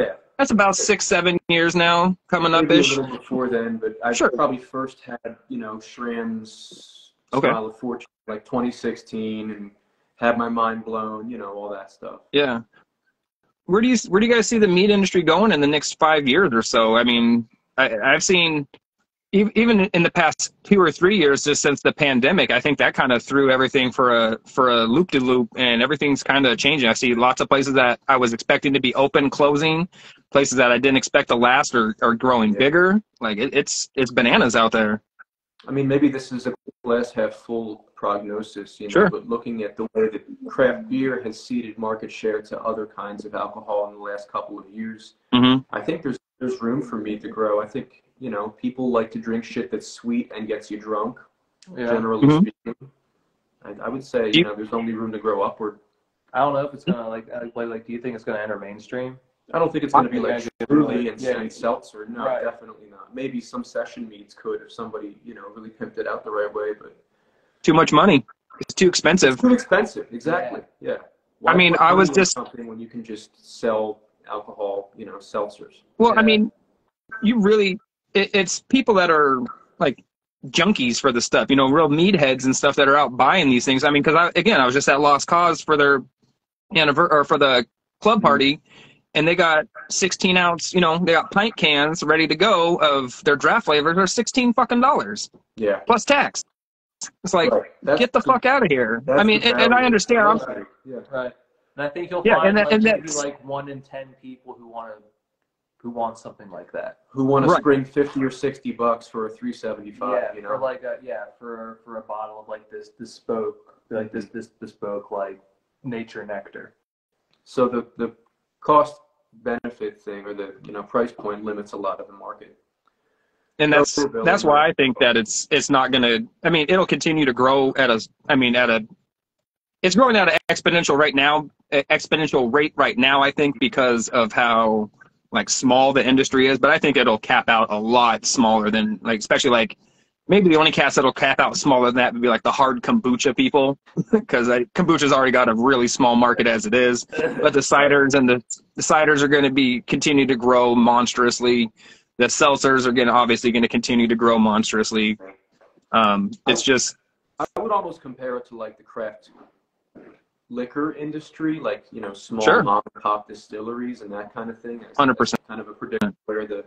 about 6-7 years now coming up ish. A little before then, but I probably first had Schramm's Style of Fortune like 2016 and had my mind blown, all that stuff. Yeah. where do you guys see the meat industry going in the next 5 years or so? I mean, I've seen even in the past 2 or 3 years, just since the pandemic, I think that kind of threw everything for a loop de loop, and everything's kind of changing. I see lots of places that I was expecting to be open, closing, places that I didn't expect to last are growing bigger. Like it's bananas out there. I mean, maybe this is a glass half full prognosis, you know, Sure. but looking at the way that craft beer has ceded market share to other kinds of alcohol in the last couple of years, I think there's room for mead to grow. I think, you know, people like to drink shit that's sweet and gets you drunk, generally speaking. I would say, you know, there's only room to grow upward. I don't know if it's gonna like do you think it's gonna enter mainstream? I don't think it's going to be like Truly and seltzer. No, definitely not. Maybe some session meads could if somebody, you know, really pimped it out the right way, but too much money. It's too expensive. It's too expensive. Exactly. Yeah. I mean, I was just something when you can just sell alcohol, you know, seltzers. Well, I mean, you really it's people that are like junkies for the stuff, you know, real meatheads and stuff that are out buying these things. I mean, because I was just at Lost Cause for their for the club party. And they got 16-ounce, you know, they got pint cans ready to go of their draft flavors for $16 Yeah. plus tax. It's like, get the fuck out of here. I mean, and I understand. Right. And I think you'll find maybe like 1 in 10 people who want something like that. Who want to spring $50 or $60 for a 375? You know, for like for a bottle of like this bespoke like nature nectar. So the cost benefit thing, or the, you know, price point limits a lot of the market, and that's why I think that it's not gonna. I mean, it'll continue to grow it's growing at an exponential rate right now. I think because of how like small the industry is, but I think it'll cap out a lot smaller than, like, especially like maybe the only cats that'll cap out smaller than that would be like the hard kombucha people, because kombucha's already got a really small market as it is. But the ciders and the ciders are going to continue to grow monstrously. The seltzers are obviously going to continue to grow monstrously. It's just, I would almost compare it to like the craft liquor industry, like, you know, small mom and pop distilleries and that kind of thing. 100%. Kind of a prediction where the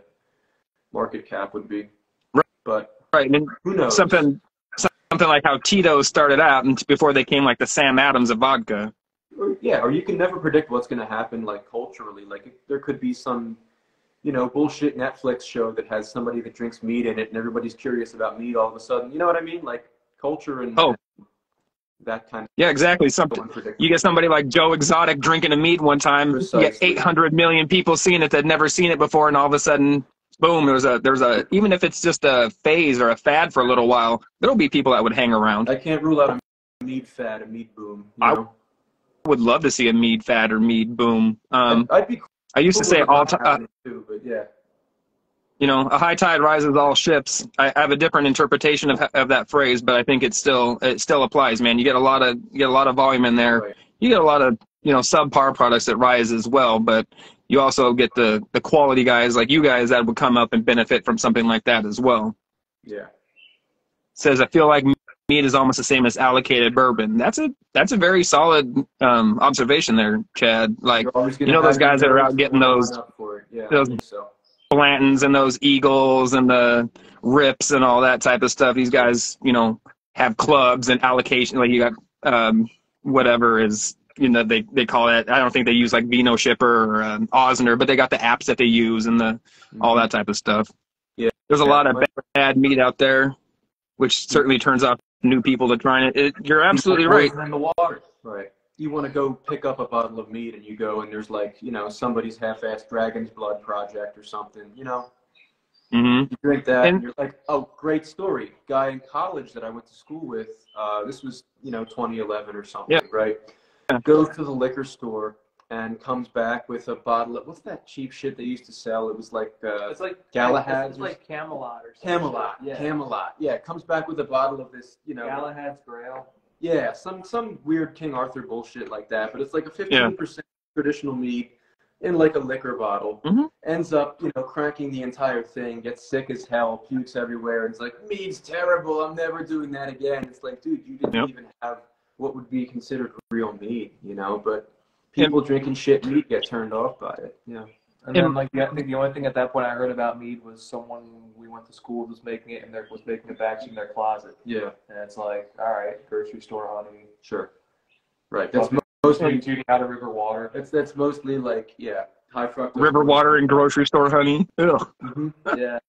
market cap would be. Right. But right, and who knows? Something like how Tito's started out, and before they came like the Sam Adams of vodka. Yeah, or you can never predict what's going to happen, like, culturally. Like, there could be some, you know, bullshit Netflix show that has somebody that drinks mead in it, and everybody's curious about mead all of a sudden. You know what I mean? Like, culture and that kind of. Yeah, exactly. You get somebody like Joe Exotic drinking a mead one time. Precisely. You get 800 million people seeing it that never seen it before, and all of a sudden, boom, there's a even if it's just a phase or a fad for a little while, there'll be people that would hang around. I can't rule out a mead fad, a mead boom. You know? I would love to see a mead fad or mead boom. I'd be cool. I used to say all time. But yeah. You know, a high tide rises all ships. I have a different interpretation of that phrase, but I think it still applies, man. You get a lot of volume in there. Right. You get a lot of, you know, subpar products that rise as well, but you also get the quality guys like you guys that would come up and benefit from something like that as well. Yeah. Says, I feel like mead is almost the same as allocated bourbon. That's a very solid observation there, Chad. Like, you know, those guys that are out getting those Blantons and those Eagles and the Rips and all that type of stuff. These guys, you know, have clubs and allocation. Like, you got whatever is, you know, they call it. I don't think they use like Vino Shipper or Osner, but they got the apps that they use and all that type of stuff. Yeah, there's a lot of bad meat out there, which certainly turns off new people to trying it. You're absolutely right. In the water, right? You want to go pick up a bottle of mead and you go and there's like, you know, somebody's half-assed Dragon's Blood project or something, you know. You drink that and you're like, oh, great story. Guy in college that I went to school with, this was, you know, 2011 or something, right? Goes to the liquor store and comes back with a bottle of, what's that cheap shit they used to sell? It was like, it's like Galahad's. It's like Camelot or something. Camelot, yeah. Camelot, yeah. Comes back with a bottle of this, you know. Galahad's Grail. Yeah, some weird King Arthur bullshit like that, but it's like a 15% traditional mead in like a liquor bottle. Ends up, you know, cranking the entire thing, gets sick as hell, pukes everywhere, and it's like, mead's terrible, I'm never doing that again. It's like, dude, you didn't even have what would be considered real mead, you know, but people drinking shit mead get turned off by it. Yeah. And then, like, I think the only thing at that point I heard about mead was someone we went to school was making it and was making it back in their closet. Yeah. And it's like, all right, grocery store honey. Sure. Right. That's mostly shooting out of river water. That's mostly like, yeah, high fructose. River water and grocery store honey. Ugh. Mm-hmm. Yeah.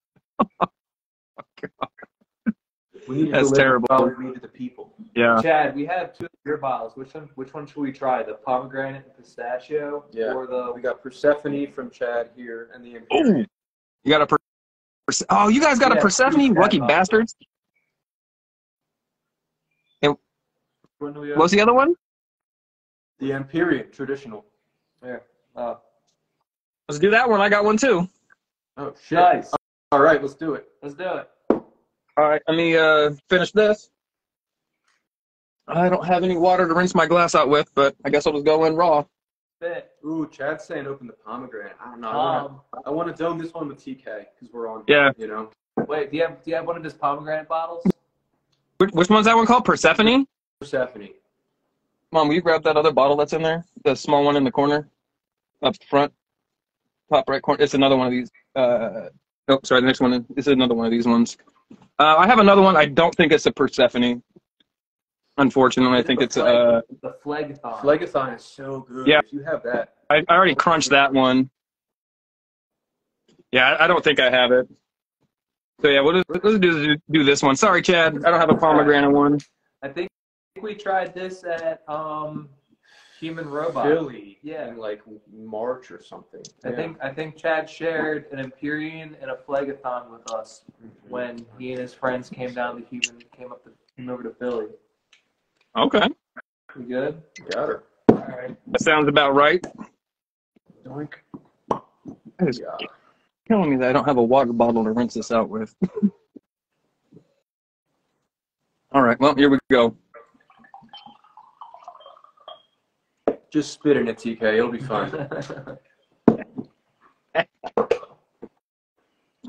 We need That's terrible. Mead to the people. Yeah. Chad, we have 2 beer bottles. Which one should we try? The pomegranate and pistachio? Yeah. Or we got Persephone from Chad here and the Empyrean. Ooh. You got a oh, you guys got a Persephone, lucky bastards. And what's the other one? The Empyrean, traditional. Yeah. Let's do that one. I got one too. Oh shit. Nice. All right, let's do it. Let's do it. All right, let me finish this. I don't have any water to rinse my glass out with, but I guess I'll just go in raw. Fit. Ooh, Chad's saying open the pomegranate. I don't know. I want to dome this one with TK because we're on. Yeah. You know. Wait, do you have one of his pomegranate bottles? Which one's that one called? Persephone? Persephone. Mom, will you grab that other bottle that's in there? The small one in the corner? Up front? Top right corner? It's another one of these. Oh, sorry, the next one. This is another one of these ones. I have another one. I don't think it's a Persephone. Unfortunately, I think it's the Phlegathon. Phlegathon is so good. Yeah. If you have that. I already crunched that one. Yeah, I don't think I have it. So yeah, let's do this one. Sorry, Chad, I don't have a pomegranate one. I think we tried this at Human Robot. Philly. Yeah. In like March or something. I think Chad shared an Empyrean and a Phlegathon with us when he and his friends came over to Philly. Okay. We good? Got her. All right. That sounds about right. Doink. It's killing me that I don't have a water bottle to rinse this out with. All right, well, here we go. Just spit in it, TK. It'll be fine.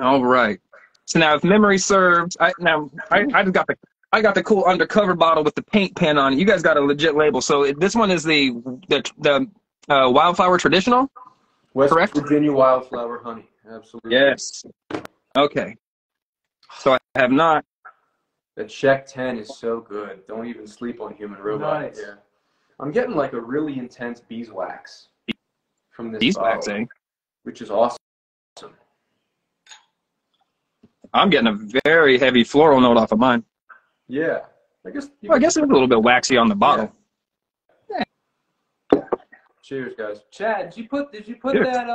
All right. So now, if memory serves, I got the cool undercover bottle with the paint pen on it. You guys got a legit label. So this one is the wildflower traditional. West Correct? Virginia wildflower honey. Absolutely. Yes. Okay. So I have not. The Czech 10 is so good. Don't even sleep on Human Robot. Nice. Yeah. I'm getting like a really intense beeswax from this Beeswax, bottle, eh? which is awesome. I'm getting a very heavy floral note off of mine. Yeah. I guess it's a little bit waxy on the bottle. Yeah. Cheers, guys. Chad, did you put Cheers. that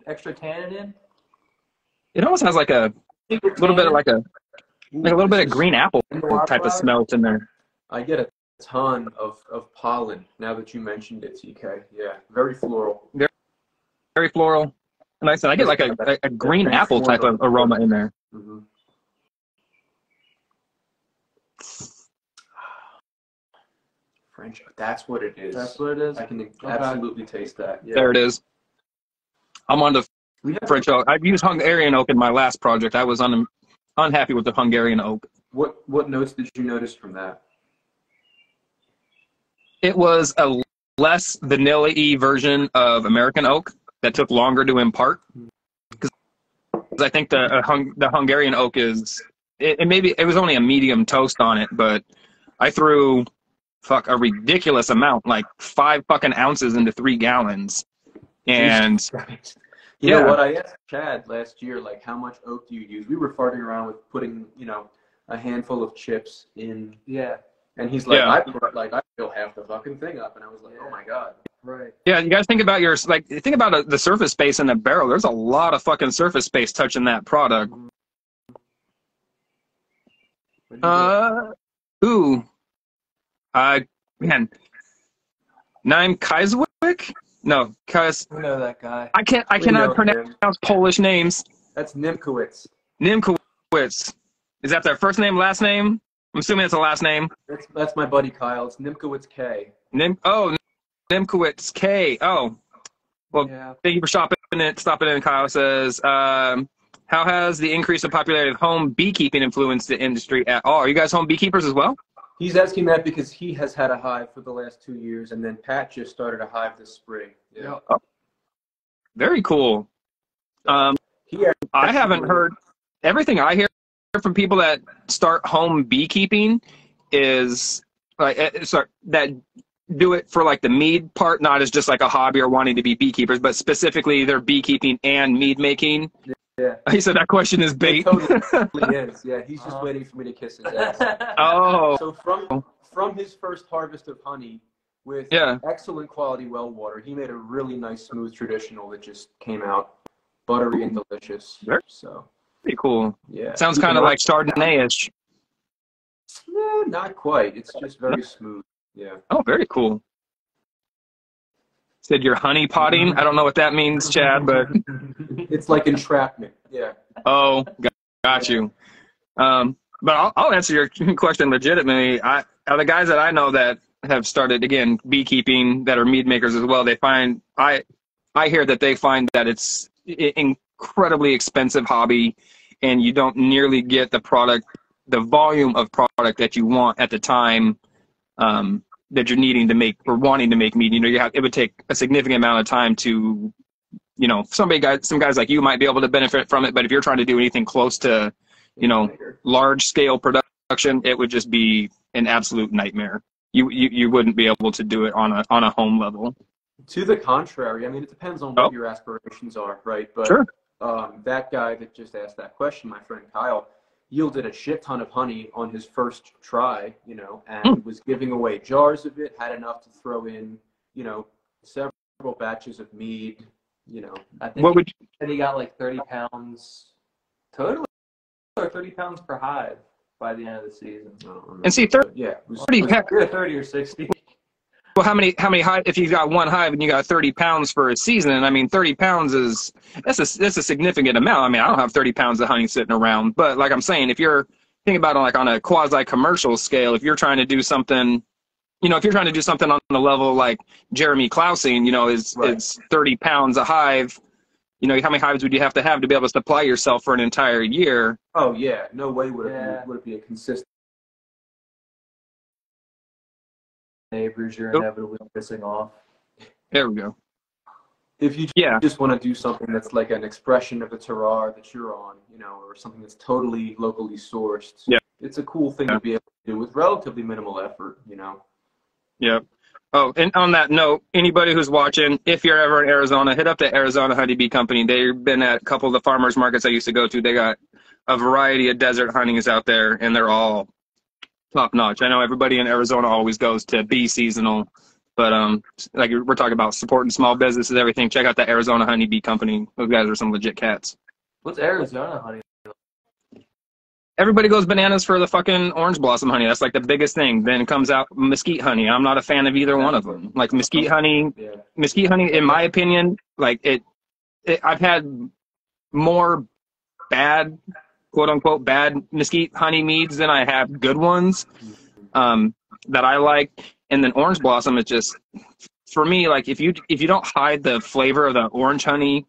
extra tannin in? It almost has like a little bit of like a little bit of green apple type of smell in there. I get a ton of pollen now that you mentioned it, TK. Yeah, very floral. Very floral. And like I said, I get like a green apple type of aroma in there. Mm-hmm. French, that's what it is. That's what it is? I can absolutely taste that. Yeah. There it is. I'm on the French oak. I've used Hungarian oak in my last project. I was unhappy with the Hungarian oak. What notes did you notice from that? It was a less vanilla-y version of American oak that took longer to impart. Because I think the Hungarian oak is it was only a medium toast on it, but I threw a ridiculous amount, like 5 fucking ounces into 3 gallons. And you know what, I asked Chad last year, like, how much oak do you use? We were farting around with putting, a handful of chips in. Yeah. And he's like, I fill half the fucking thing up. And I was like, oh my God. Right. Yeah, you guys think about the surface space in the barrel. There's a lot of fucking surface space touching that product. Man, Naim Kaiswick? No, We know that guy. I cannot pronounce Polish names. That's Nimkowitz. Nimkowitz. Is that their first name, last name? I'm assuming it's a last name. That's my buddy Kyle. It's Nimkowitz K. Nimkowitz K. Oh. Well, Thank you for stopping in, Kyle. Says, How has the increase of popularity of home beekeeping influenced the industry at all? Are you guys home beekeepers as well? He's asking that because he has had a hive for the last 2 years, and then Pat just started a hive this spring. Yeah. Oh, very cool. I haven't heard, everything I hear from people that start home beekeeping is like that do it for like the mead part, not as just like a hobby or wanting to be beekeepers, but specifically they're beekeeping and mead making. Yeah. He said that question is bait. It totally is. Yeah, he's just waiting for me to kiss his ass. Oh. So from his first harvest of honey with excellent quality well water, he made a really nice smooth traditional that just came out buttery and delicious. So pretty cool. Yeah. Sounds kind of like Chardonnay-ish. No, not quite. It's just very smooth. Yeah. Oh, very cool. Said you're honey potting. I don't know what that means, Chad, but it's like entrapment. Yeah. Oh, got you. But I'll answer your question legitimately. The guys that I know that have started again beekeeping that are mead makers as well, they find I hear that they find that it's incredibly expensive hobby, and you don't nearly get the volume of product that you want at the time that you're needing to make or wanting to make mead. You know, it would take a significant amount of time to, you know, some guys like you might be able to benefit from it, but if you're trying to do anything close to, you know, large scale production, it would just be an absolute nightmare. You wouldn't be able to do it on a home level. To the contrary, I mean, it depends on what your aspirations are, right? But sure. That guy that just asked that question, my friend Kyle, yielded a shit ton of honey on his first try, you know, and was giving away jars of it, had enough to throw in, you know, several batches of mead, you know. I think he got like 30 pounds total, or 30 pounds per hive by the end of the season. And see, 30 or 60. Well, how many hive? If you got one hive and you got 30 pounds for a season, and I mean 30 pounds that's a significant amount. I mean, I don't have 30 pounds of honey sitting around, but like I'm saying, if you're thinking about it like on a quasi-commercial scale, if you're trying to do something, you know, if you're trying to do something on the level like Jeremy Klausing, you know, is 30 pounds a hive. You know, how many hives would you have to be able to supply yourself for an entire year? Oh yeah, no way would it be a consistent. Neighbors you're inevitably pissing off. There we go. If you just want to do something that's like an expression of the terroir that you're on, you know, or something that's totally locally sourced, it's a cool thing to be able to do with relatively minimal effort, you know. Yep. Oh, and on that note, anybody who's watching, if you're ever in Arizona, hit up the Arizona Honeybee Company. They've been at a couple of the farmers markets I used to go to. They got a variety of desert honeys out there, and they're all top notch. I know everybody in Arizona always goes to be seasonal, but like we're talking about supporting small businesses, everything. Check out the Arizona Honeybee Company. Those guys are some legit cats. What's Arizona honey? Everybody goes bananas for the fucking orange blossom honey. That's like the biggest thing. Then comes out mesquite honey. I'm not a fan of either one of them. Like mesquite honey, in my opinion, like I've had more bad, quote unquote, bad mesquite honey meads than I have good ones that I like. And then orange blossom is just, for me, like if you don't hide the flavor of the orange honey,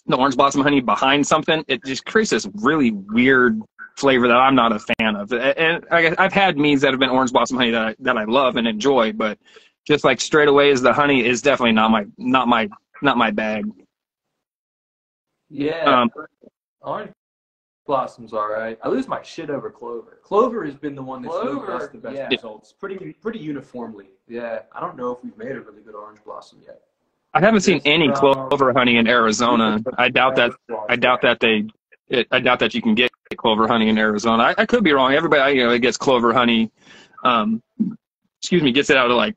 the orange blossom honey behind something, it just creates this really weird flavor that I'm not a fan of. And I've had meads that have been orange blossom honey that I love and enjoy, but just like straight away as the honey is definitely not my bag. Yeah. Orange blossom's all right. I lose my shit over clover. Clover has been the one that's yielded us the best results, pretty uniformly. Yeah, I don't know if we've made a really good orange blossom yet. I haven't seen any clover honey in Arizona. I doubt that you can get clover honey in Arizona. I could be wrong. Everybody, you know, gets clover honey. Gets it out of like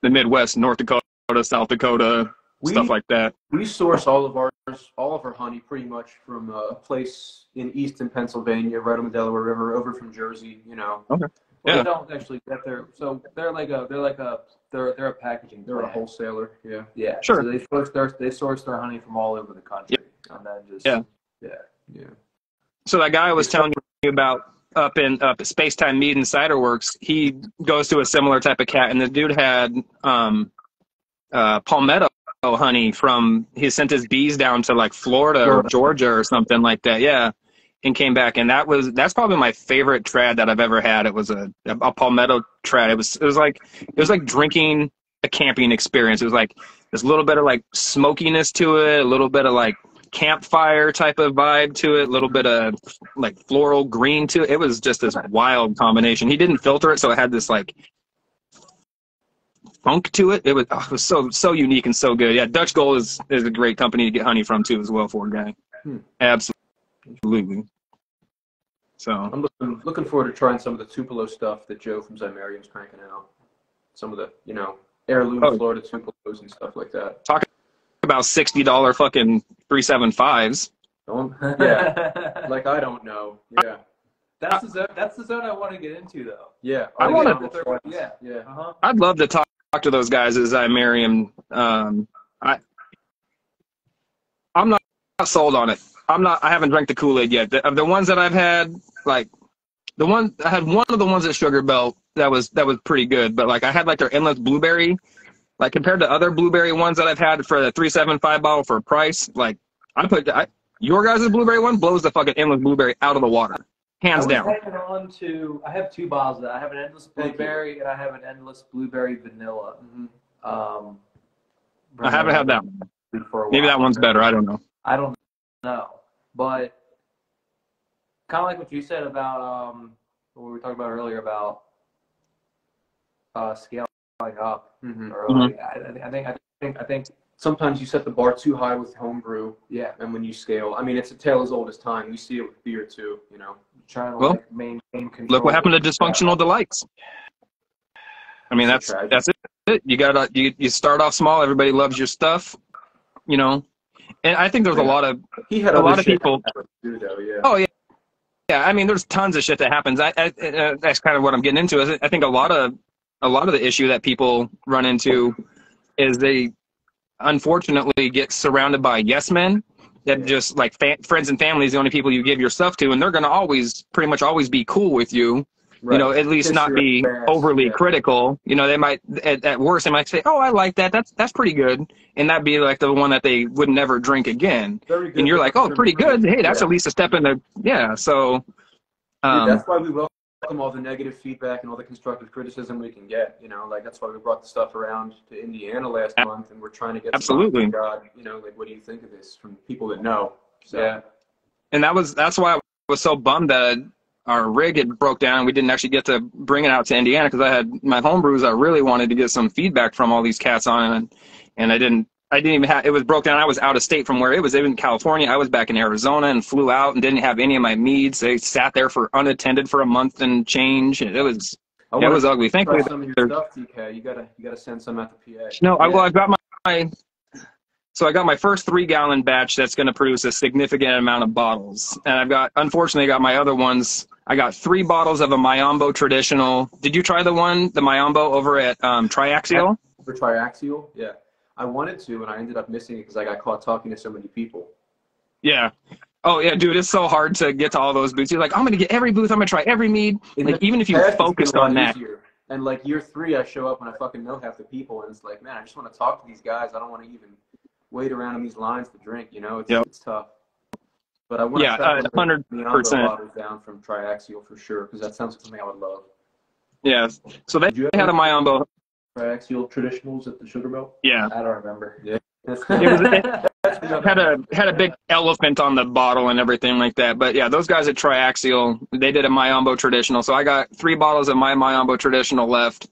the Midwest, North Dakota, South Dakota, stuff like that. We source all of our honey pretty much from a place in eastern Pennsylvania, right on the Delaware River, over from Jersey. You know. Okay. Well, they don't actually get there. So they're a packaging. They're a wholesaler. Yeah. Yeah. Sure. So they source their honey from all over the country, and then just yeah. So that guy I was telling you about up at Space Time Mead and Cider Works, he goes to a similar type of cat, and the dude had palmetto honey from, he sent his bees down to like Florida or Georgia or something like that. Yeah. And came back. And that's probably my favorite trad that I've ever had. It was a palmetto trad. It was like drinking a camping experience. It was like this little bit of like smokiness to it, a little bit of like campfire type of vibe to it, a little bit of like floral green to it. It was just this wild combination. He didn't filter it, so it had this like funk to it. It was so unique and so good. Yeah, Dutch Gold is a great company to get honey from too as well for a guy. Absolutely. So I'm looking forward to trying some of the Tupelo stuff that Joe from Zymarium's cranking out. Some of the, you know, heirloom Florida Tupelos and stuff like that. Talking about $60 fucking 375s. Yeah, like I don't know. Yeah, that's the zone I want to get into though. Yeah, I want to. Yeah. I'd love to talk to those guys as Empyrean. I'm not sold on it. I haven't drank the Kool-Aid yet. Of the ones that I've had, like I had one of the ones at Sugar Belt that was pretty good, but like I had like their Endless Blueberry, like compared to other blueberry ones that I've had for the 375 bottle for a price, like your guys' blueberry one blows the fucking Endless Blueberry out of the water, hands down. I have two bottles of that. I have an Endless Blueberry and I have an Endless Blueberry Vanilla. I haven't had that one. Maybe that one's better. I don't know. I don't know, but kind of like what you said about what we were talking about earlier about scaling up. I think sometimes you set the bar too high with homebrew. Yeah, and when you scale, I mean, it's a tale as old as time. We see it with beer too. You know, trying to maintain control. Look what happened to Dysfunctional Delights. I mean, that's it. You start off small. Everybody loves your stuff. You know. And I think there's a lot of people. Oh yeah, yeah. I mean, there's tons of shit that happens. That's kind of what I'm getting into. Is I think a lot of the issue that people run into is they unfortunately get surrounded by yes men that just like friends and family is the only people you give your stuff to, and they're gonna pretty much always be cool with you. Right. You know, at least not be overly critical. You know, they might, at worst, they might say, "Oh, I like that. That's pretty good," and that'd be like the one that they would never drink again. And you're like, "Oh, pretty good. Hey, that's at least a step in the So that's why we welcome all the negative feedback and all the constructive criticism we can get. You know, like that's why we brought the stuff around to Indiana last month, and we're trying to get absolutely. God, you know, like what do you think of this from people that know? So. Yeah, and that's why I was so bummed that our rig had broke down and we didn't actually get to bring it out to Indiana because I had my homebrews I really wanted to get some feedback from all these cats on it, and I didn't even have, it was broke down. I was out of state from where it was in California. I was back in Arizona and flew out and didn't have any of my meads. They sat there unattended for a month and change. It was ugly. Thankfully, some of your stuff, TK. You gotta send some out to PA. No, I got So I got my first 3-gallon batch that's going to produce a significant amount of bottles. And unfortunately, I got my other ones. I got 3 bottles of a Mayambo traditional. Did you try the Mayambo over at Triaxial? For Triaxial? Yeah. I wanted to, and I ended up missing it because I got caught talking to so many people. Yeah. Oh, yeah, dude, it's so hard to get to all those booths. You're like, I'm going to get every booth. I'm going to try every mead. Like, even if you focused on that. Easier. And, like, year 3, I show up and I fucking know half the people. And it's like, man, I just want to talk to these guys. I don't want to even wait around in these lines to drink, you know? It's tough. But I want to 100% down from Triaxial for sure, because that sounds like something I would love. Yeah. So they had a Mayambo. Triaxial traditionals at the Sugar Belt? Yeah. I don't remember. Yeah. It had a big elephant on the bottle and everything like that. But yeah, those guys at Triaxial, they did a Mayambo traditional. So I got 3 bottles of my Mayambo traditional left.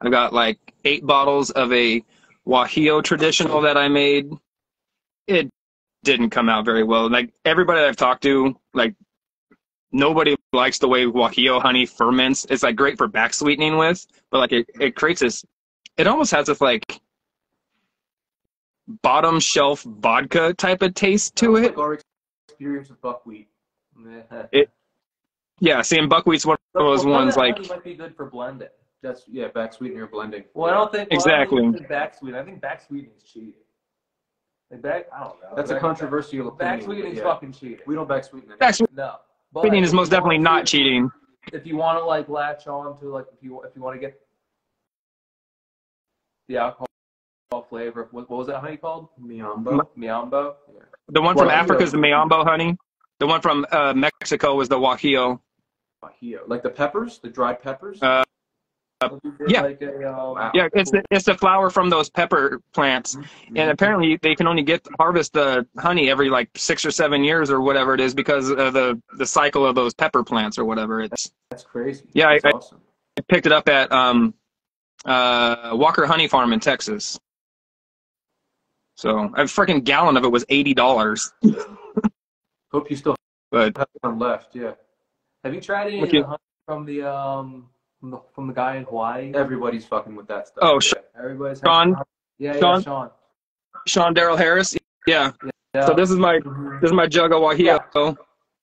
I got like 8 bottles of a Guajillo traditional that I made. It didn't come out very well. Like everybody that I've talked to, like nobody likes the way Guajillo honey ferments. It's like great for back sweetening with, but like it creates this, it almost has this like bottom shelf vodka type of taste to it. Like our experience with buckwheat. Yeah, seeing buckwheat's one of those ones like. It might be good for blending. That's back sweetening or blending. Well, I don't think exactly. Back sweetening. I think back sweetening is cheating. Like I don't know. That's a controversial opinion. Back sweetening is fucking cheating. We don't back sweeten. No. Sweetening is most definitely not cheating. If you want to like latch on to like if you want to get the alcohol flavor. What was that honey called? Miambo. Miambo. Yeah. The one from Africa is the Miambo honey. The one from Mexico was the Guajillo. Guajillo, like the peppers, the dried peppers. Yeah, like wow. yeah. It's the flower from those pepper plants, and apparently they can only harvest the honey every like 6 or 7 years or whatever it is because of the cycle of those pepper plants or whatever. That's crazy. Yeah, that's awesome. I picked it up at Walker Honey Farm in Texas. So a freaking gallon of it was $80. Hope you still have some left. Yeah. Have you tried any of the honey from the guy in Hawaii? Everybody's fucking with that stuff. Oh, yeah. Everybody's Sean. Sean Daryl Harris. Yeah. So this is my jug of Guajillo,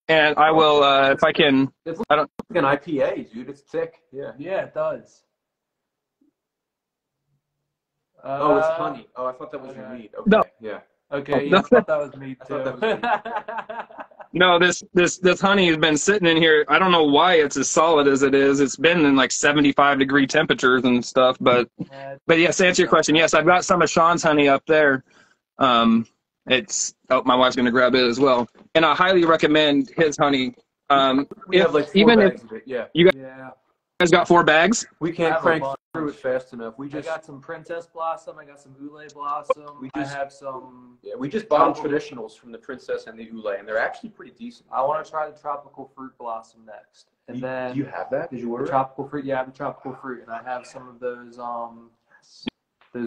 and I will if I can. It's like an IPA, dude. It's thick. Yeah. Yeah, it does. Oh, it's honey. Oh, I thought that was your mead. Okay. No. Yeah. Okay. Yeah, I thought that was mead too. I thought that was mead. No, this honey has been sitting in here. I don't know why it's as solid as it is. It's been in like 75-degree temperatures and stuff. But yes, to answer your question, yes, I've got some of Sean's honey up there. My wife's gonna grab it as well, and I highly recommend his honey. We have like 4 bags of it. Yeah. You guys got 4 bags? We can't crank through it fast enough. I got some Princess Blossom. I got some Oolé Blossom. I have some. Yeah, we just bought traditionals from the Princess and the Oolé, and they're actually pretty decent. I want to try the Tropical Fruit Blossom next. And then you have that? Did you order tropical fruit? Yeah, I have the tropical fruit, and I have some of those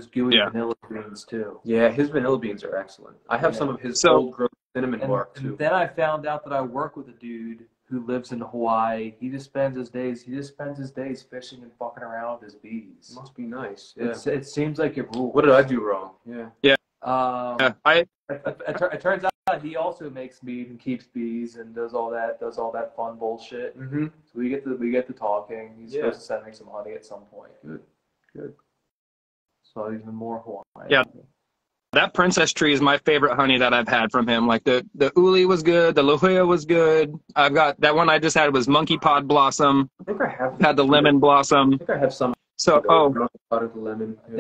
gooey vanilla beans too. Yeah, his vanilla beans are excellent. I have some of his old growth cinnamon bark too. And then I found out that I work with a dude who lives in Hawaii. He just spends his days fishing and fucking around with his bees. It must be nice. Yeah. It seems like it rules. What did I do wrong? Yeah. Yeah. It turns out he also makes mead and keeps bees and does all that fun bullshit. Mm-hmm. So we get to talking. He's supposed to send me some honey at some point. Good. So even more Hawaii. Yeah. That Princess Tree is my favorite honey that I've had from him. Like the Uli was good, the La Jolla was good. I've got that one I just had was Monkey Pod Blossom. I think I have had the Lemon Blossom. I think I have some. So Monkey Pod of the lemon. Yeah.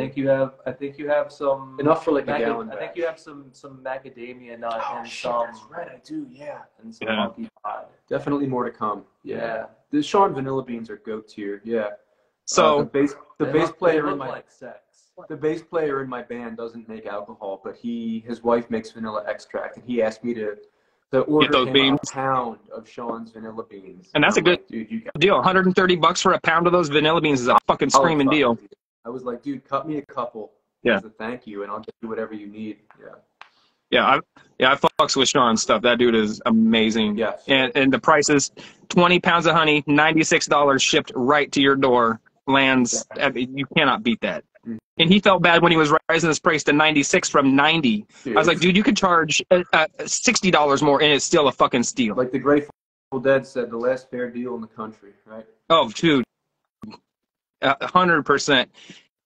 I think you have some enough for like a gallon. I think you have some macadamia nut and some. That's right, I do. Yeah. And some Monkey Pod. Definitely more to come. Yeah. The Sean vanilla beans are goat tier. Yeah. So the bass player in like sex. The bass player in my band doesn't make alcohol, but his wife makes vanilla extract, and he asked me to order those beans. a pound of Sean's vanilla beans. And that's a good deal. $130 for a pound of those vanilla beans is a fucking screaming deal. I was like, dude, cut me a couple. Yeah. As a thank you, and I'll get you whatever you need. Yeah. I fucks with Sean's stuff. That dude is amazing. Yes. And the price is 20 pounds of honey, $96 shipped right to your door. Lands. You cannot beat that. And he felt bad when he was raising his price to 96 from 90. I was like, dude, you could charge $60 more, and it's still a fucking steal. Like the Grateful Dead said, the last fair deal in the country, right? Oh, dude, 100%.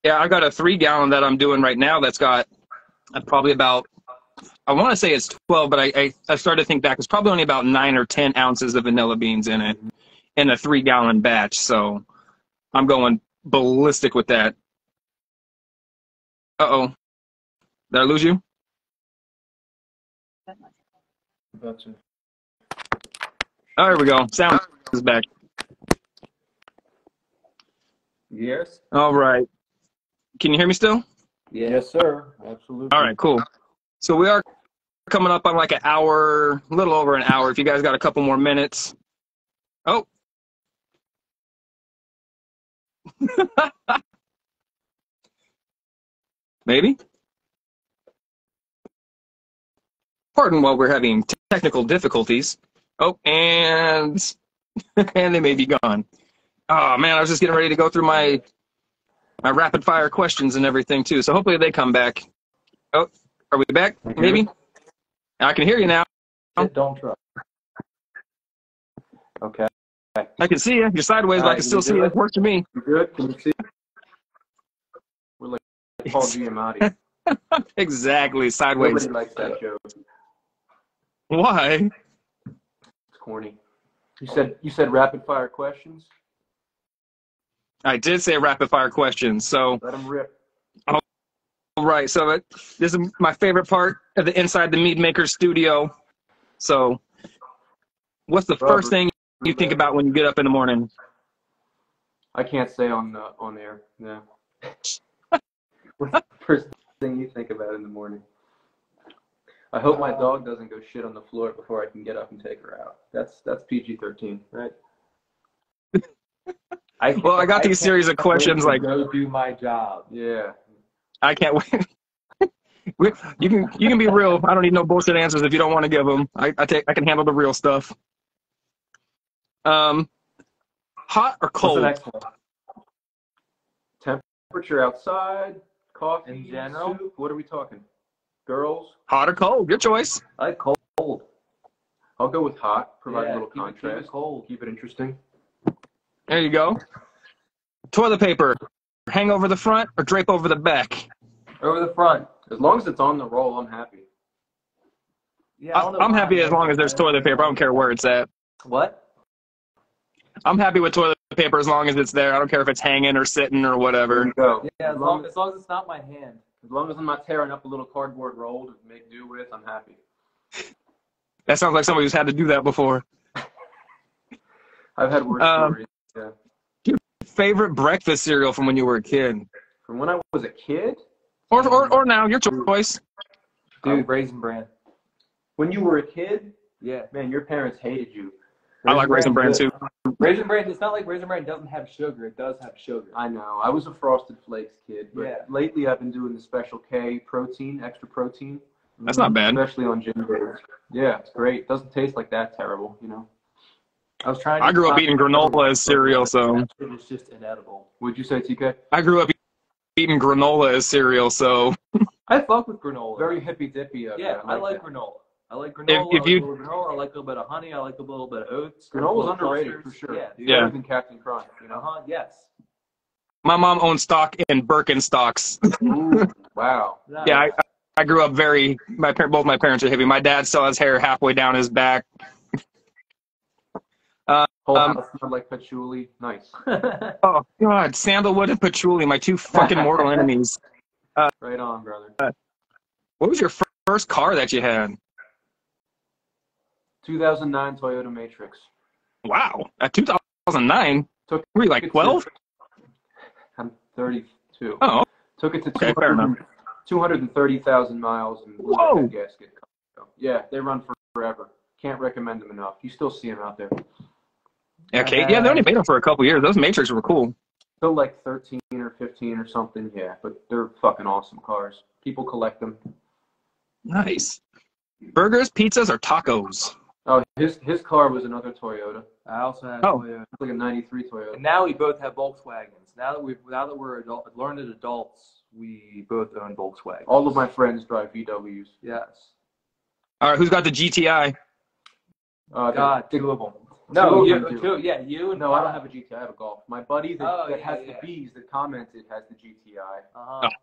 Yeah, I got a 3-gallon that I'm doing right now that's got probably about, I want to say it's 12, but I started to think back. It's probably only about 9 or 10 ounces of vanilla beans in it in a 3-gallon batch. So I'm going ballistic with that. Uh-oh. Did I lose you? Gotcha. Oh, there we go. Sound is back. Yes. All right. Can you hear me still? Yes, sir. Absolutely. All right, cool. So we are coming up on like an hour, a little over an hour. If you guys got a couple more minutes. Oh. Maybe. Pardon while we're having technical difficulties. Oh, and they may be gone. Oh man, I was just getting ready to go through my rapid fire questions and everything too. So hopefully they come back. Oh, are we back? Maybe. I can hear you now. Don't try. Okay. I can see you. You're sideways, but I can still see you. It works for me. You good? Can you see? We're like Paul Giamatti. Exactly, sideways. Nobody likes that joke. Why? It's corny. You said rapid fire questions? I did say rapid fire questions, so let them rip. right, so this is my favorite part of the inside the mead maker studio. So, what's the first thing you think about when you get up in the morning? I can't say on air. Yeah. What's the first thing you think about in the morning? I hope my dog doesn't go shit on the floor before I can get up and take her out. That's PG-13, right? I got these series of questions like, go do my job. Yeah. I can't wait. You can be real. I don't need no bullshit answers if you don't want to give them. I can handle the real stuff. Hot or cold? What's the next one? Temperature outside, coffee, in general. Soup. What are we talking? Girls? Hot or cold? Your choice. I like cold. I'll go with hot. Provide a little keep contrast. it cold. Keep it interesting. There you go. Toilet paper. Hang over the front or drape over the back? Over the front. As long as it's on the roll, I'm happy. Yeah, I'm happy as long as there's toilet paper. I don't care where it's at. What? I'm happy with toilet paper as long as it's there. I don't care if it's hanging or sitting or whatever. There you go. Yeah, as long as it's not my hand. As long as I'm not tearing up a little cardboard roll to make do with, I'm happy. That sounds like somebody who's had to do that before. I've had worse stories. Yeah. Your favorite breakfast cereal from when you were a kid? From when I was a kid? Or now, your choice. Dude, Raisin Bran. When you were a kid? Yeah. Man, your parents hated you. I like Raisin Bran too. Raisin Bran, it's not like Raisin Bran doesn't have sugar. It does have sugar. I know. I was a Frosted Flakes kid, but lately I've been doing the Special K protein, extra protein. That's not bad. Especially on gym days. Yeah, it's great. It doesn't taste like that terrible, you know. I grew up eating granola as cereal, so. It is just inedible. Would you say, TK? I grew up eating granola as cereal, so. I fuck with granola. Very hippy dippy. Yeah, I like granola. I like granola. I like a little bit of honey. I like a little bit of oats. Granola's underrated for sure. Yeah. Better than Captain Crunch, you know? Yes. My mom owned stock in Birkenstocks. Ooh, wow. Yeah, I grew up both my parents are hippie. My dad still has hair halfway down his back. Whole house smelled like patchouli. Nice. Oh, God. Sandalwood and patchouli, my two fucking mortal enemies. Right on, brother. What was your first car that you had? 2009 Toyota Matrix. Wow. At 2009? Were you like 12? I'm 32. Oh. Took it to 230,000 miles and whoa. gasket. Yeah, they run forever. Can't recommend them enough. You still see them out there. Okay. Yeah, they only made them for a couple years. Those Matrix were cool. Still like 13 or 15 or something. Yeah, but they're fucking awesome cars. People collect them. Nice. Burgers, pizzas, or tacos? Oh, his car was another Toyota. I also had a Toyota. It's like a 93 Toyota. And now we both have Volkswagens. Now that we're learned adults, we both own Volkswagen. All of my friends drive VWs. Yes. All right, who's got the GTI? God, two of them. No, you and no, I don't have a GTI. I have a Golf. My buddy that has the B's that commented has the GTI,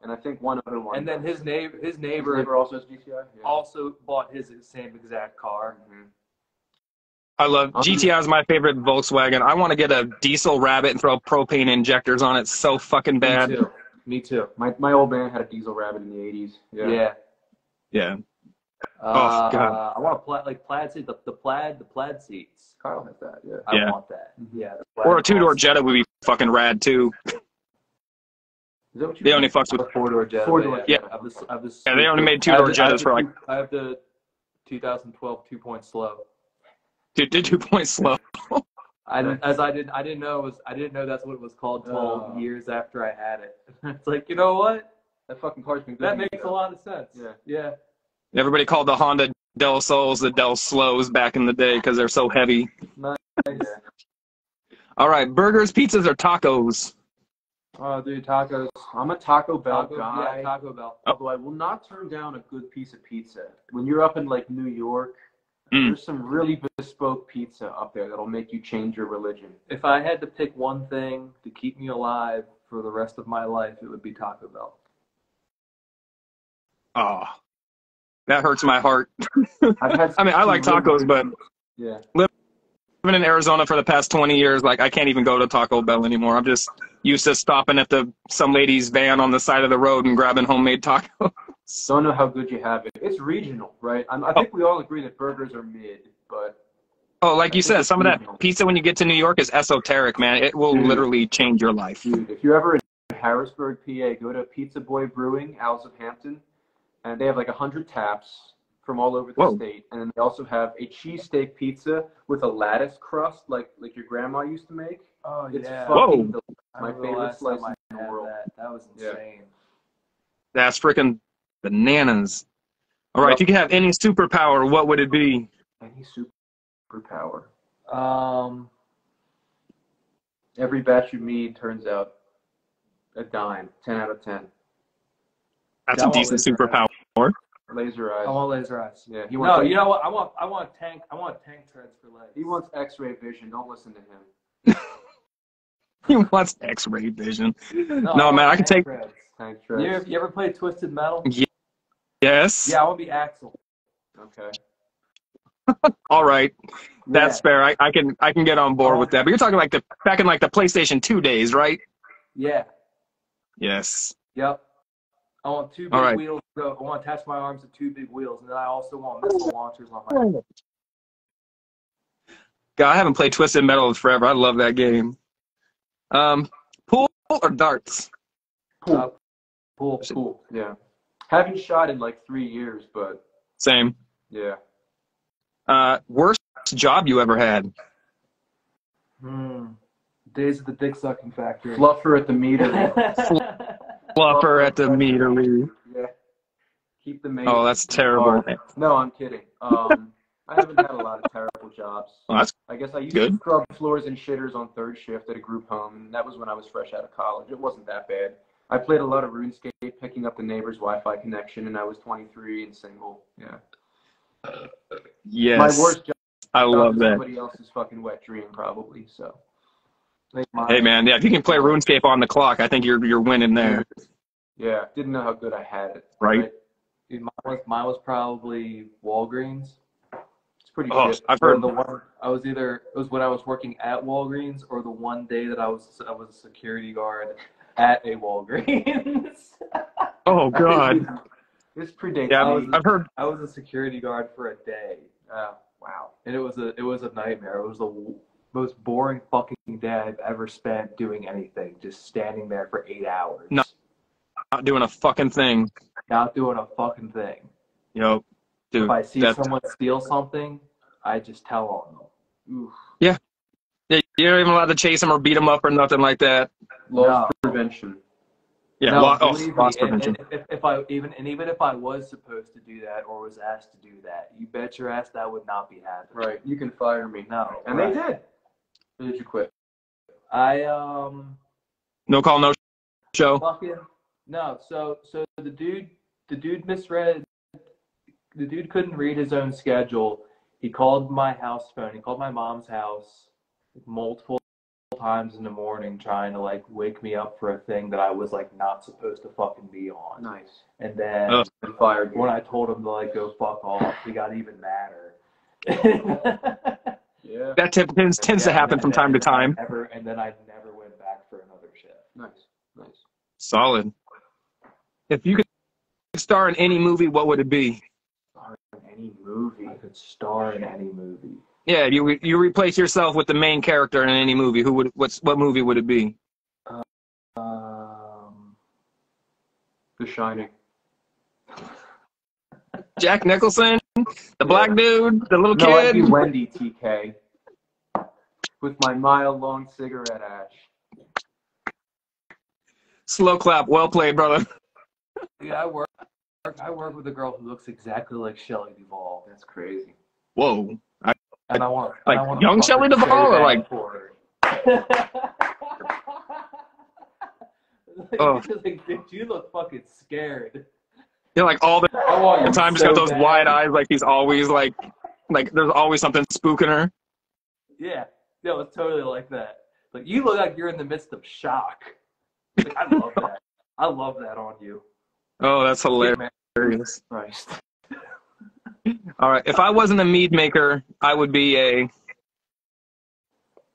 and I think one other one. And then his neighbor also has GTI. Yeah. Also bought his same exact car. Mm-hmm. I love GTI is my favorite Volkswagen. I want to get a diesel Rabbit and throw propane injectors on it so fucking bad. Me too. My old man had a diesel Rabbit in the 80s. Yeah. Oh God. I want a plaid seat, the plaid seats. Kyle has that. Yeah. I want that. Yeah. Or a two-door Jetta would be fucking rad too. Is that what you they only fucks with a four-door Jetta. Yeah. Yeah, they only made two-door Jettas for like. I have the 2012 2-point slow. Dude, 2-point slow. I didn't know that's what it was called 12 years after I had it. It's like, you know what? That fucking car's been good. That makes a lot of sense. Yeah. Everybody called the Honda Del Sols the Del Slows back in the day because they're so heavy. Nice. All right, burgers, pizzas, or tacos? Oh, dude, tacos. I'm a Taco Bell guy. Yeah, Taco Bell. Although I will not turn down a good piece of pizza. When you're up in like New York, there's some really bespoke pizza up there that'll make you change your religion. If I had to pick one thing to keep me alive for the rest of my life, it would be Taco Bell. Oh. That hurts my heart. I mean, I like tacos, but in Arizona for the past 20 years, like I can't even go to Taco Bell anymore. I'm just used to stopping at some lady's van on the side of the road and grabbing homemade tacos. Don't know how good you have it. It's regional, right? I think we all agree that burgers are mid, but like you said, some of that pizza when you get to New York is esoteric, man. It will literally change your life. Dude, if you're ever in Harrisburg, PA, go to Pizza Boy Brewing, Owls of Hampton, and they have like 100 taps from all over the state. And then they also have a cheesesteak pizza with a lattice crust like your grandma used to make. Oh, it's yeah. fucking delicious. My favorite slice in the world. That was insane. That's freaking bananas. All right, if you could have any superpower, what would it be? Any superpower? Every batch of mead turns out a dime. 10 out of 10. That's a decent superpower. Laser eyes. I want laser eyes. Yeah. You know what? I want tank treads for legs. He wants X-ray vision. Don't listen to him. He wants X-ray vision. No, man, I can take tank treads. You ever played Twisted Metal? Yes. Yeah, I want to be Axel. Okay. All right. That's fair. I can get on board with that. But you're talking like back in like the PlayStation 2 days, right? Yeah. Yes. Yep. I want two big wheels. I want to attach my arms to two big wheels, and then I also want missile launchers on my head. God, I haven't played Twisted Metal in forever. I love that game. Pool or darts? Pool. Yeah. Haven't shot in like 3 years, but same. Yeah. Worst job you ever had? Days at the dick sucking factory. Fluffer at the meadery. Fluffer at the meadery. Yeah. Keep the maid. Oh, that's terrible. No, I'm kidding. I haven't had a lot of terrible jobs. Well, I guess I used to scrub floors and shitters on third shift at a group home, and that was when I was fresh out of college. It wasn't that bad. I played a lot of RuneScape, picking up the neighbor's Wi-Fi connection, and I was 23 and single. Yeah. Yes. My worst job. I love that. Somebody else's fucking wet dream, probably. So. Hey man, yeah, if you can play RuneScape on the clock, I think you're winning there. Yeah, didn't know how good I had it. Right. Dude, mine was probably Walgreens. It's pretty shit. I've heard the one it was when I was working at Walgreens, or the one day that I was a security guard at a Walgreens. Oh God. This predates. Yeah, I've heard. I was a security guard for a day. Wow. And it was a nightmare. It was the most boring fucking day I've ever spent doing anything. Just standing there for 8 hours. Not doing a fucking thing. Not doing a fucking thing. Yo, dude. If I see someone steal something, I just tell on them. Oof. Yeah. You're not even allowed to chase them or beat them up or nothing like that. Loss prevention. Yeah, loss prevention. Even if I was supposed to do that or was asked to do that, you bet your ass that would not be happening. Right. You can fire me. No. And they did. Or did you quit? No call, no show. Fucking no. So the dude misread. The dude couldn't read his own schedule. He called my house phone. He called my mom's house multiple times in the morning, trying to like wake me up for a thing that I was like not supposed to fucking be on. Nice. And then fired when I told him to like go fuck off, he got even madder. Yeah. That tends to happen from time to time. And then I never went back for another shift. Nice. Solid. If you could star in any movie, what would it be? Star in any movie? I could star in any movie. Yeah, you replace yourself with the main character in any movie. What movie would it be? The Shining. Jack Nicholson, the black dude, the little kid. No, I'd be Wendy, TK, with my mile-long cigarette ash. Slow clap. Well played, brother. Yeah, I work with a girl who looks exactly like Shelley Duvall. That's crazy. Whoa. And I want young Shelley Duvall or like. Like, dude, you look fucking scared. Yeah, like all the time, just got those wide eyes. Like he's always like there's always something spooking her. Yeah, it's totally like that. Like you look like you're in the midst of shock. Like, I love that. I love that on you. Oh, that's hilarious. Christ. All right, if I wasn't a mead maker, I would be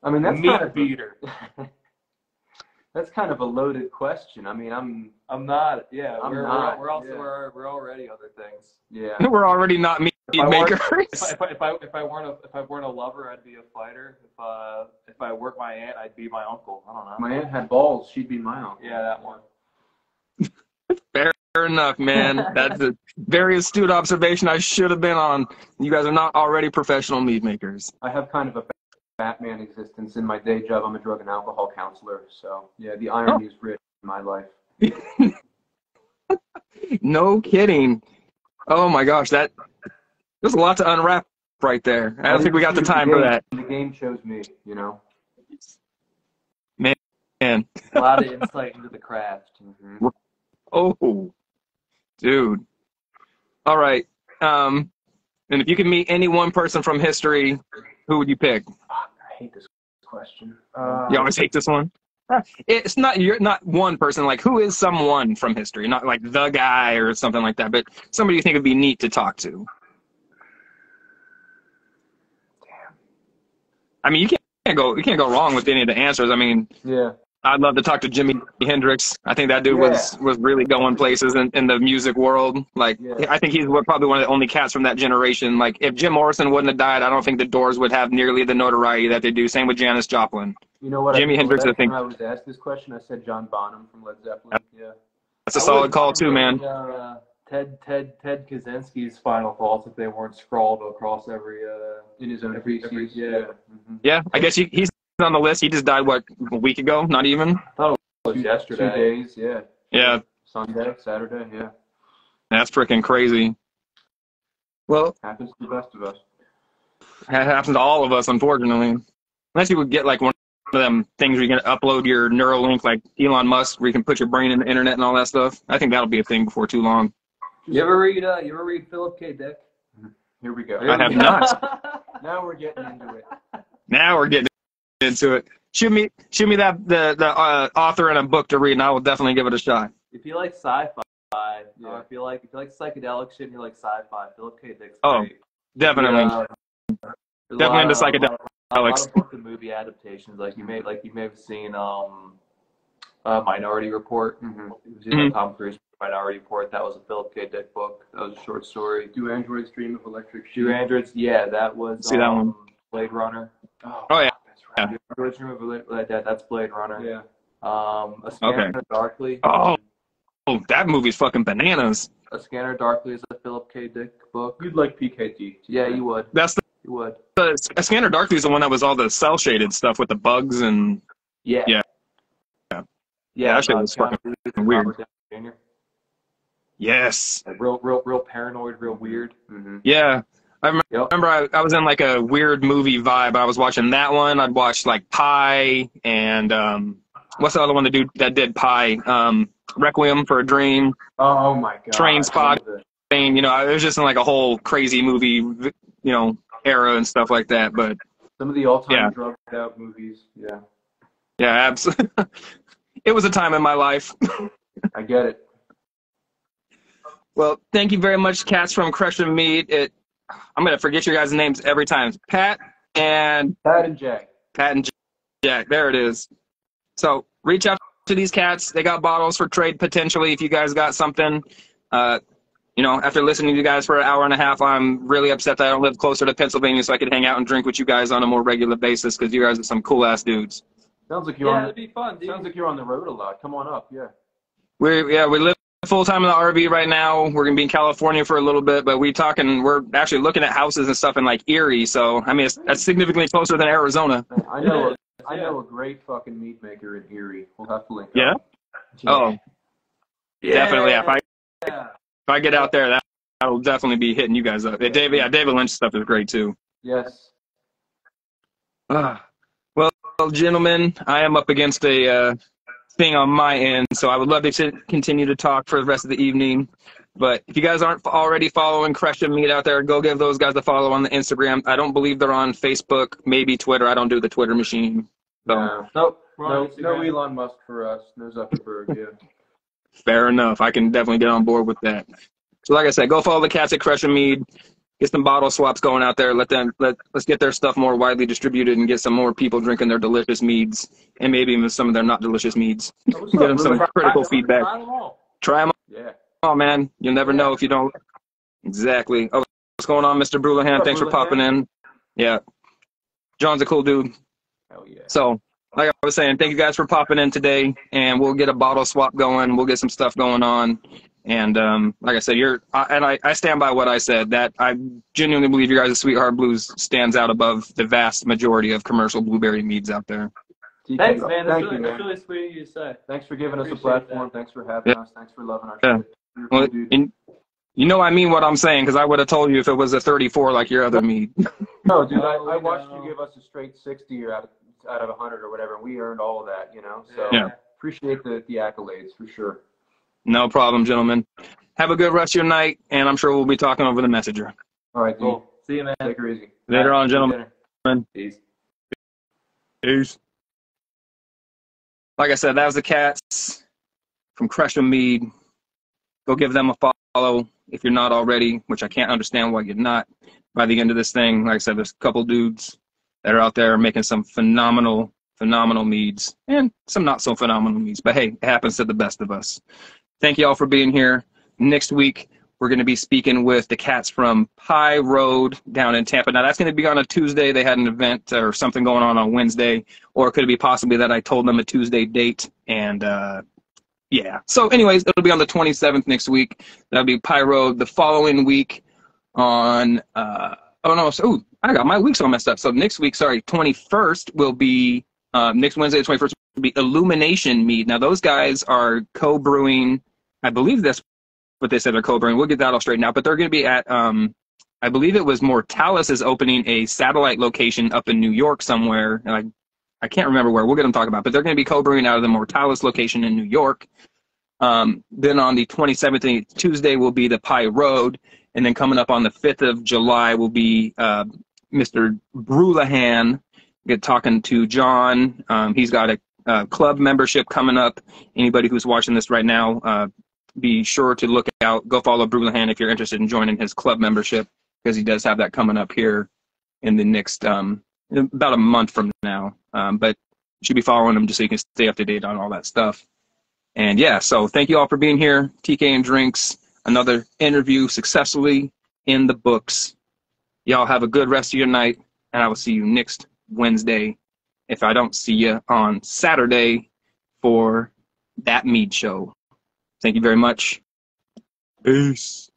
I mean, that's meat beater. That's kind of a loaded question. I mean, I'm not. Yeah, we're already other things. Yeah, We're already not meat makers. If I weren't a lover, I'd be a fighter. If I worked my aunt, I'd be my uncle. I don't know. My aunt had balls. She'd be my uncle. Yeah, that one. Fair enough, man. That's a very astute observation I should have been on. You guys are not already professional mead makers. I have kind of a Batman existence in my day job. I'm a drug and alcohol counselor, so yeah, the irony is rich in my life. No kidding. Oh my gosh, there's a lot to unwrap right there. I don't think we got the time for that. The game chose me, you know. Man. A lot of insight into the craft. Mm-hmm. Oh, dude. All right. And if you could meet any one person from history, who would you pick? I hate this question. You always hate this one? It's not, you're not one person. Like, who is someone from history? Not like the guy or something like that, but somebody you think would be neat to talk to. Damn. I mean, you can't go wrong with any of the answers. I mean, yeah. I'd love to talk to Jimi Hendrix. I think that dude was really going places in the music world. Like, I think he's probably one of the only cats from that generation. Like, if Jim Morrison wouldn't have died, I don't think the Doors would have nearly the notoriety that they do. Same with Janis Joplin. You know what? Jimi Hendrix, I think. When I was asked this question, I said John Bonham from Led Zeppelin. Yeah. That's a solid call too, man. Ted Kaczynski's final thoughts, if they weren't scrawled across every in his own feces. Yeah. Mm-hmm. Yeah, I guess he's on the list. He just died, what, a week ago? Not even? I thought it was yesterday. 2 days, yeah. Yeah. Sunday, Saturday, yeah. That's freaking crazy. Well, happens to the best of us. It happens to all of us, unfortunately. Unless you would get like one of them things where you can upload your Neuralink, like Elon Musk, where you can put your brain in the internet and all that stuff. I think that'll be a thing before too long. You ever read Philip K. Dick? Here we go. I have not. Now we're getting into it. Now we're getting into it. Shoot me that the author and a book to read, and I will definitely give it a shot. If you like sci-fi, or if you like psychedelic shit and you like sci-fi, Philip K. Dick's great. Definitely. Definitely into psychedelics. A lot of book and movie adaptations, like you may have seen Minority Report. Mm-hmm. Tom Cruise Minority Report. That was a Philip K. Dick book. That was a short story. Do Androids Dream of Electric Sheep? Do Androids? Yeah, that was. See that one? Blade Runner. Oh yeah. That's right. Androids Dream of that's Blade Runner. Yeah. A Scanner Darkly. Oh, that movie's fucking bananas. A Scanner Darkly is a Philip K. Dick book. You'd like PKD. Yeah, you would. You would. A Scanner Darkly is the one that was all the cell shaded stuff with the bugs and. Yeah. That shit was fucking weird. Yes. Like real paranoid, real weird. Mm-hmm. Yeah. I remember I was in like a weird movie vibe. I was watching that one. I'd watched like Pi and what's the other one that did Pi? Requiem for a Dream. Oh my god. Train Spot. You know, I was just in like a whole crazy movie, era and stuff like that. But some of the all-time drugged out movies. Yeah. Yeah, absolutely. It was a time in my life. I get it. Well, thank you very much, cats from Cresheim Mead. I'm going to forget your guys' names every time. Pat and Jack. Pat and Jack. There it is. So reach out to these cats. They got bottles for trade potentially if you guys got something. After listening to you guys for an hour and a half, I'm really upset that I don't live closer to Pennsylvania so I could hang out and drink with you guys on a more regular basis because you guys are some cool-ass dudes. Sounds like you're it'd be fun, dude. Sounds like you're on the road a lot. Come on up, yeah. We live full-time in the RV right now. We're going to be in California for a little bit, but we're actually looking at houses and stuff in like Erie, so I mean that's significantly closer than Arizona. I know a great fucking meat maker in Erie. We'll have to link up. Oh. Yeah. Definitely. If I get out there, that'll definitely be hitting you guys up. David Lynch stuff is great too. Yes. Well, gentlemen, I am up against a thing on my end, so I would love to continue to talk for the rest of the evening. But if you guys aren't already following Cresheim Mead out there, go give those guys a follow on the Instagram. I don't believe they're on Facebook, maybe Twitter. I don't do the Twitter machine. So. Nope. No Elon Musk for us. No Zuckerberg, yeah. Fair enough. I can definitely get on board with that. So like I said, go follow the cats at Cresheim Mead. Get some bottle swaps going out there. Let's get their stuff more widely distributed and get some more people drinking their delicious meads and maybe even some of their not delicious meads. Get them some critical feedback. Try them all. Try them all. Yeah. Oh man, you'll never know if you don't. Exactly. Oh, what's going on, Mr. Brulahan? Thanks for popping in. Yeah. John's a cool dude. Hell yeah. So, like I was saying, thank you guys for popping in today, and we'll get a bottle swap going. We'll get some stuff going on. And like I said, I stand by what I said, that I genuinely believe your guys' Sweetheart Blues stands out above the vast majority of commercial blueberry meads out there. Thanks, man. That's really sweet of you to say. Thanks for giving us a platform. Thanks for having us. Thanks for loving our shit. Well, you know I mean what I'm saying, because I would have told you if it was a 34 like your other mead. No, dude, I watched you give us a straight 60 or out of 100 or whatever, and we earned all of that, you know? So appreciate the accolades for sure. No problem, gentlemen. Have a good rest of your night, and I'm sure we'll be talking over the messenger. All right, cool. See you, man. Take her easy. Later on, gentlemen. Peace. Peace. Like I said, that was the cats from Cresheim Mead. Go give them a follow if you're not already, which I can't understand why you're not. By the end of this thing, like I said, there's a couple dudes that are out there making some phenomenal meads and some not so phenomenal meads. But hey, it happens to the best of us. Thank you all for being here. Next week, we're going to be speaking with the cats from Pie Road down in Tampa. Now, that's going to be on a Tuesday. They had an event or something going on Wednesday. Or could it be possibly that I told them a Tuesday date? And, yeah. So, anyways, it'll be on the 27th next week. That'll be Pie Road. The following week on, I got my weeks all messed up. So, next week, 21st will be, next Wednesday, the 21st, will be Illumination Mead. Now, those guys are co-brewing. I believe that's what they said they're co-brewing. We'll get that all straightened out. But they're going to be at, I believe it was Mortalis is opening a satellite location up in New York somewhere. And I can't remember where. We'll get them talking about. But they're going to be co-brewing out of the Mortalis location in New York. Then on the 27th, Tuesday, will be the Pie Road. And then coming up on the 5th of July will be Mr. Brulahan. Get talking to John. He's got a club membership coming up. Anybody who's watching this right now, be sure to look out. Go follow Brulahan if you're interested in joining his club membership, because he does have that coming up here in the next about a month from now. But you should be following him just so you can stay up to date on all that stuff. And yeah, so thank you all for being here. TK and Drinks, another interview successfully in the books. Y'all have a good rest of your night, and I will see you next Wednesday, if I don't see you on Saturday for that mead show. Thank you very much. Peace.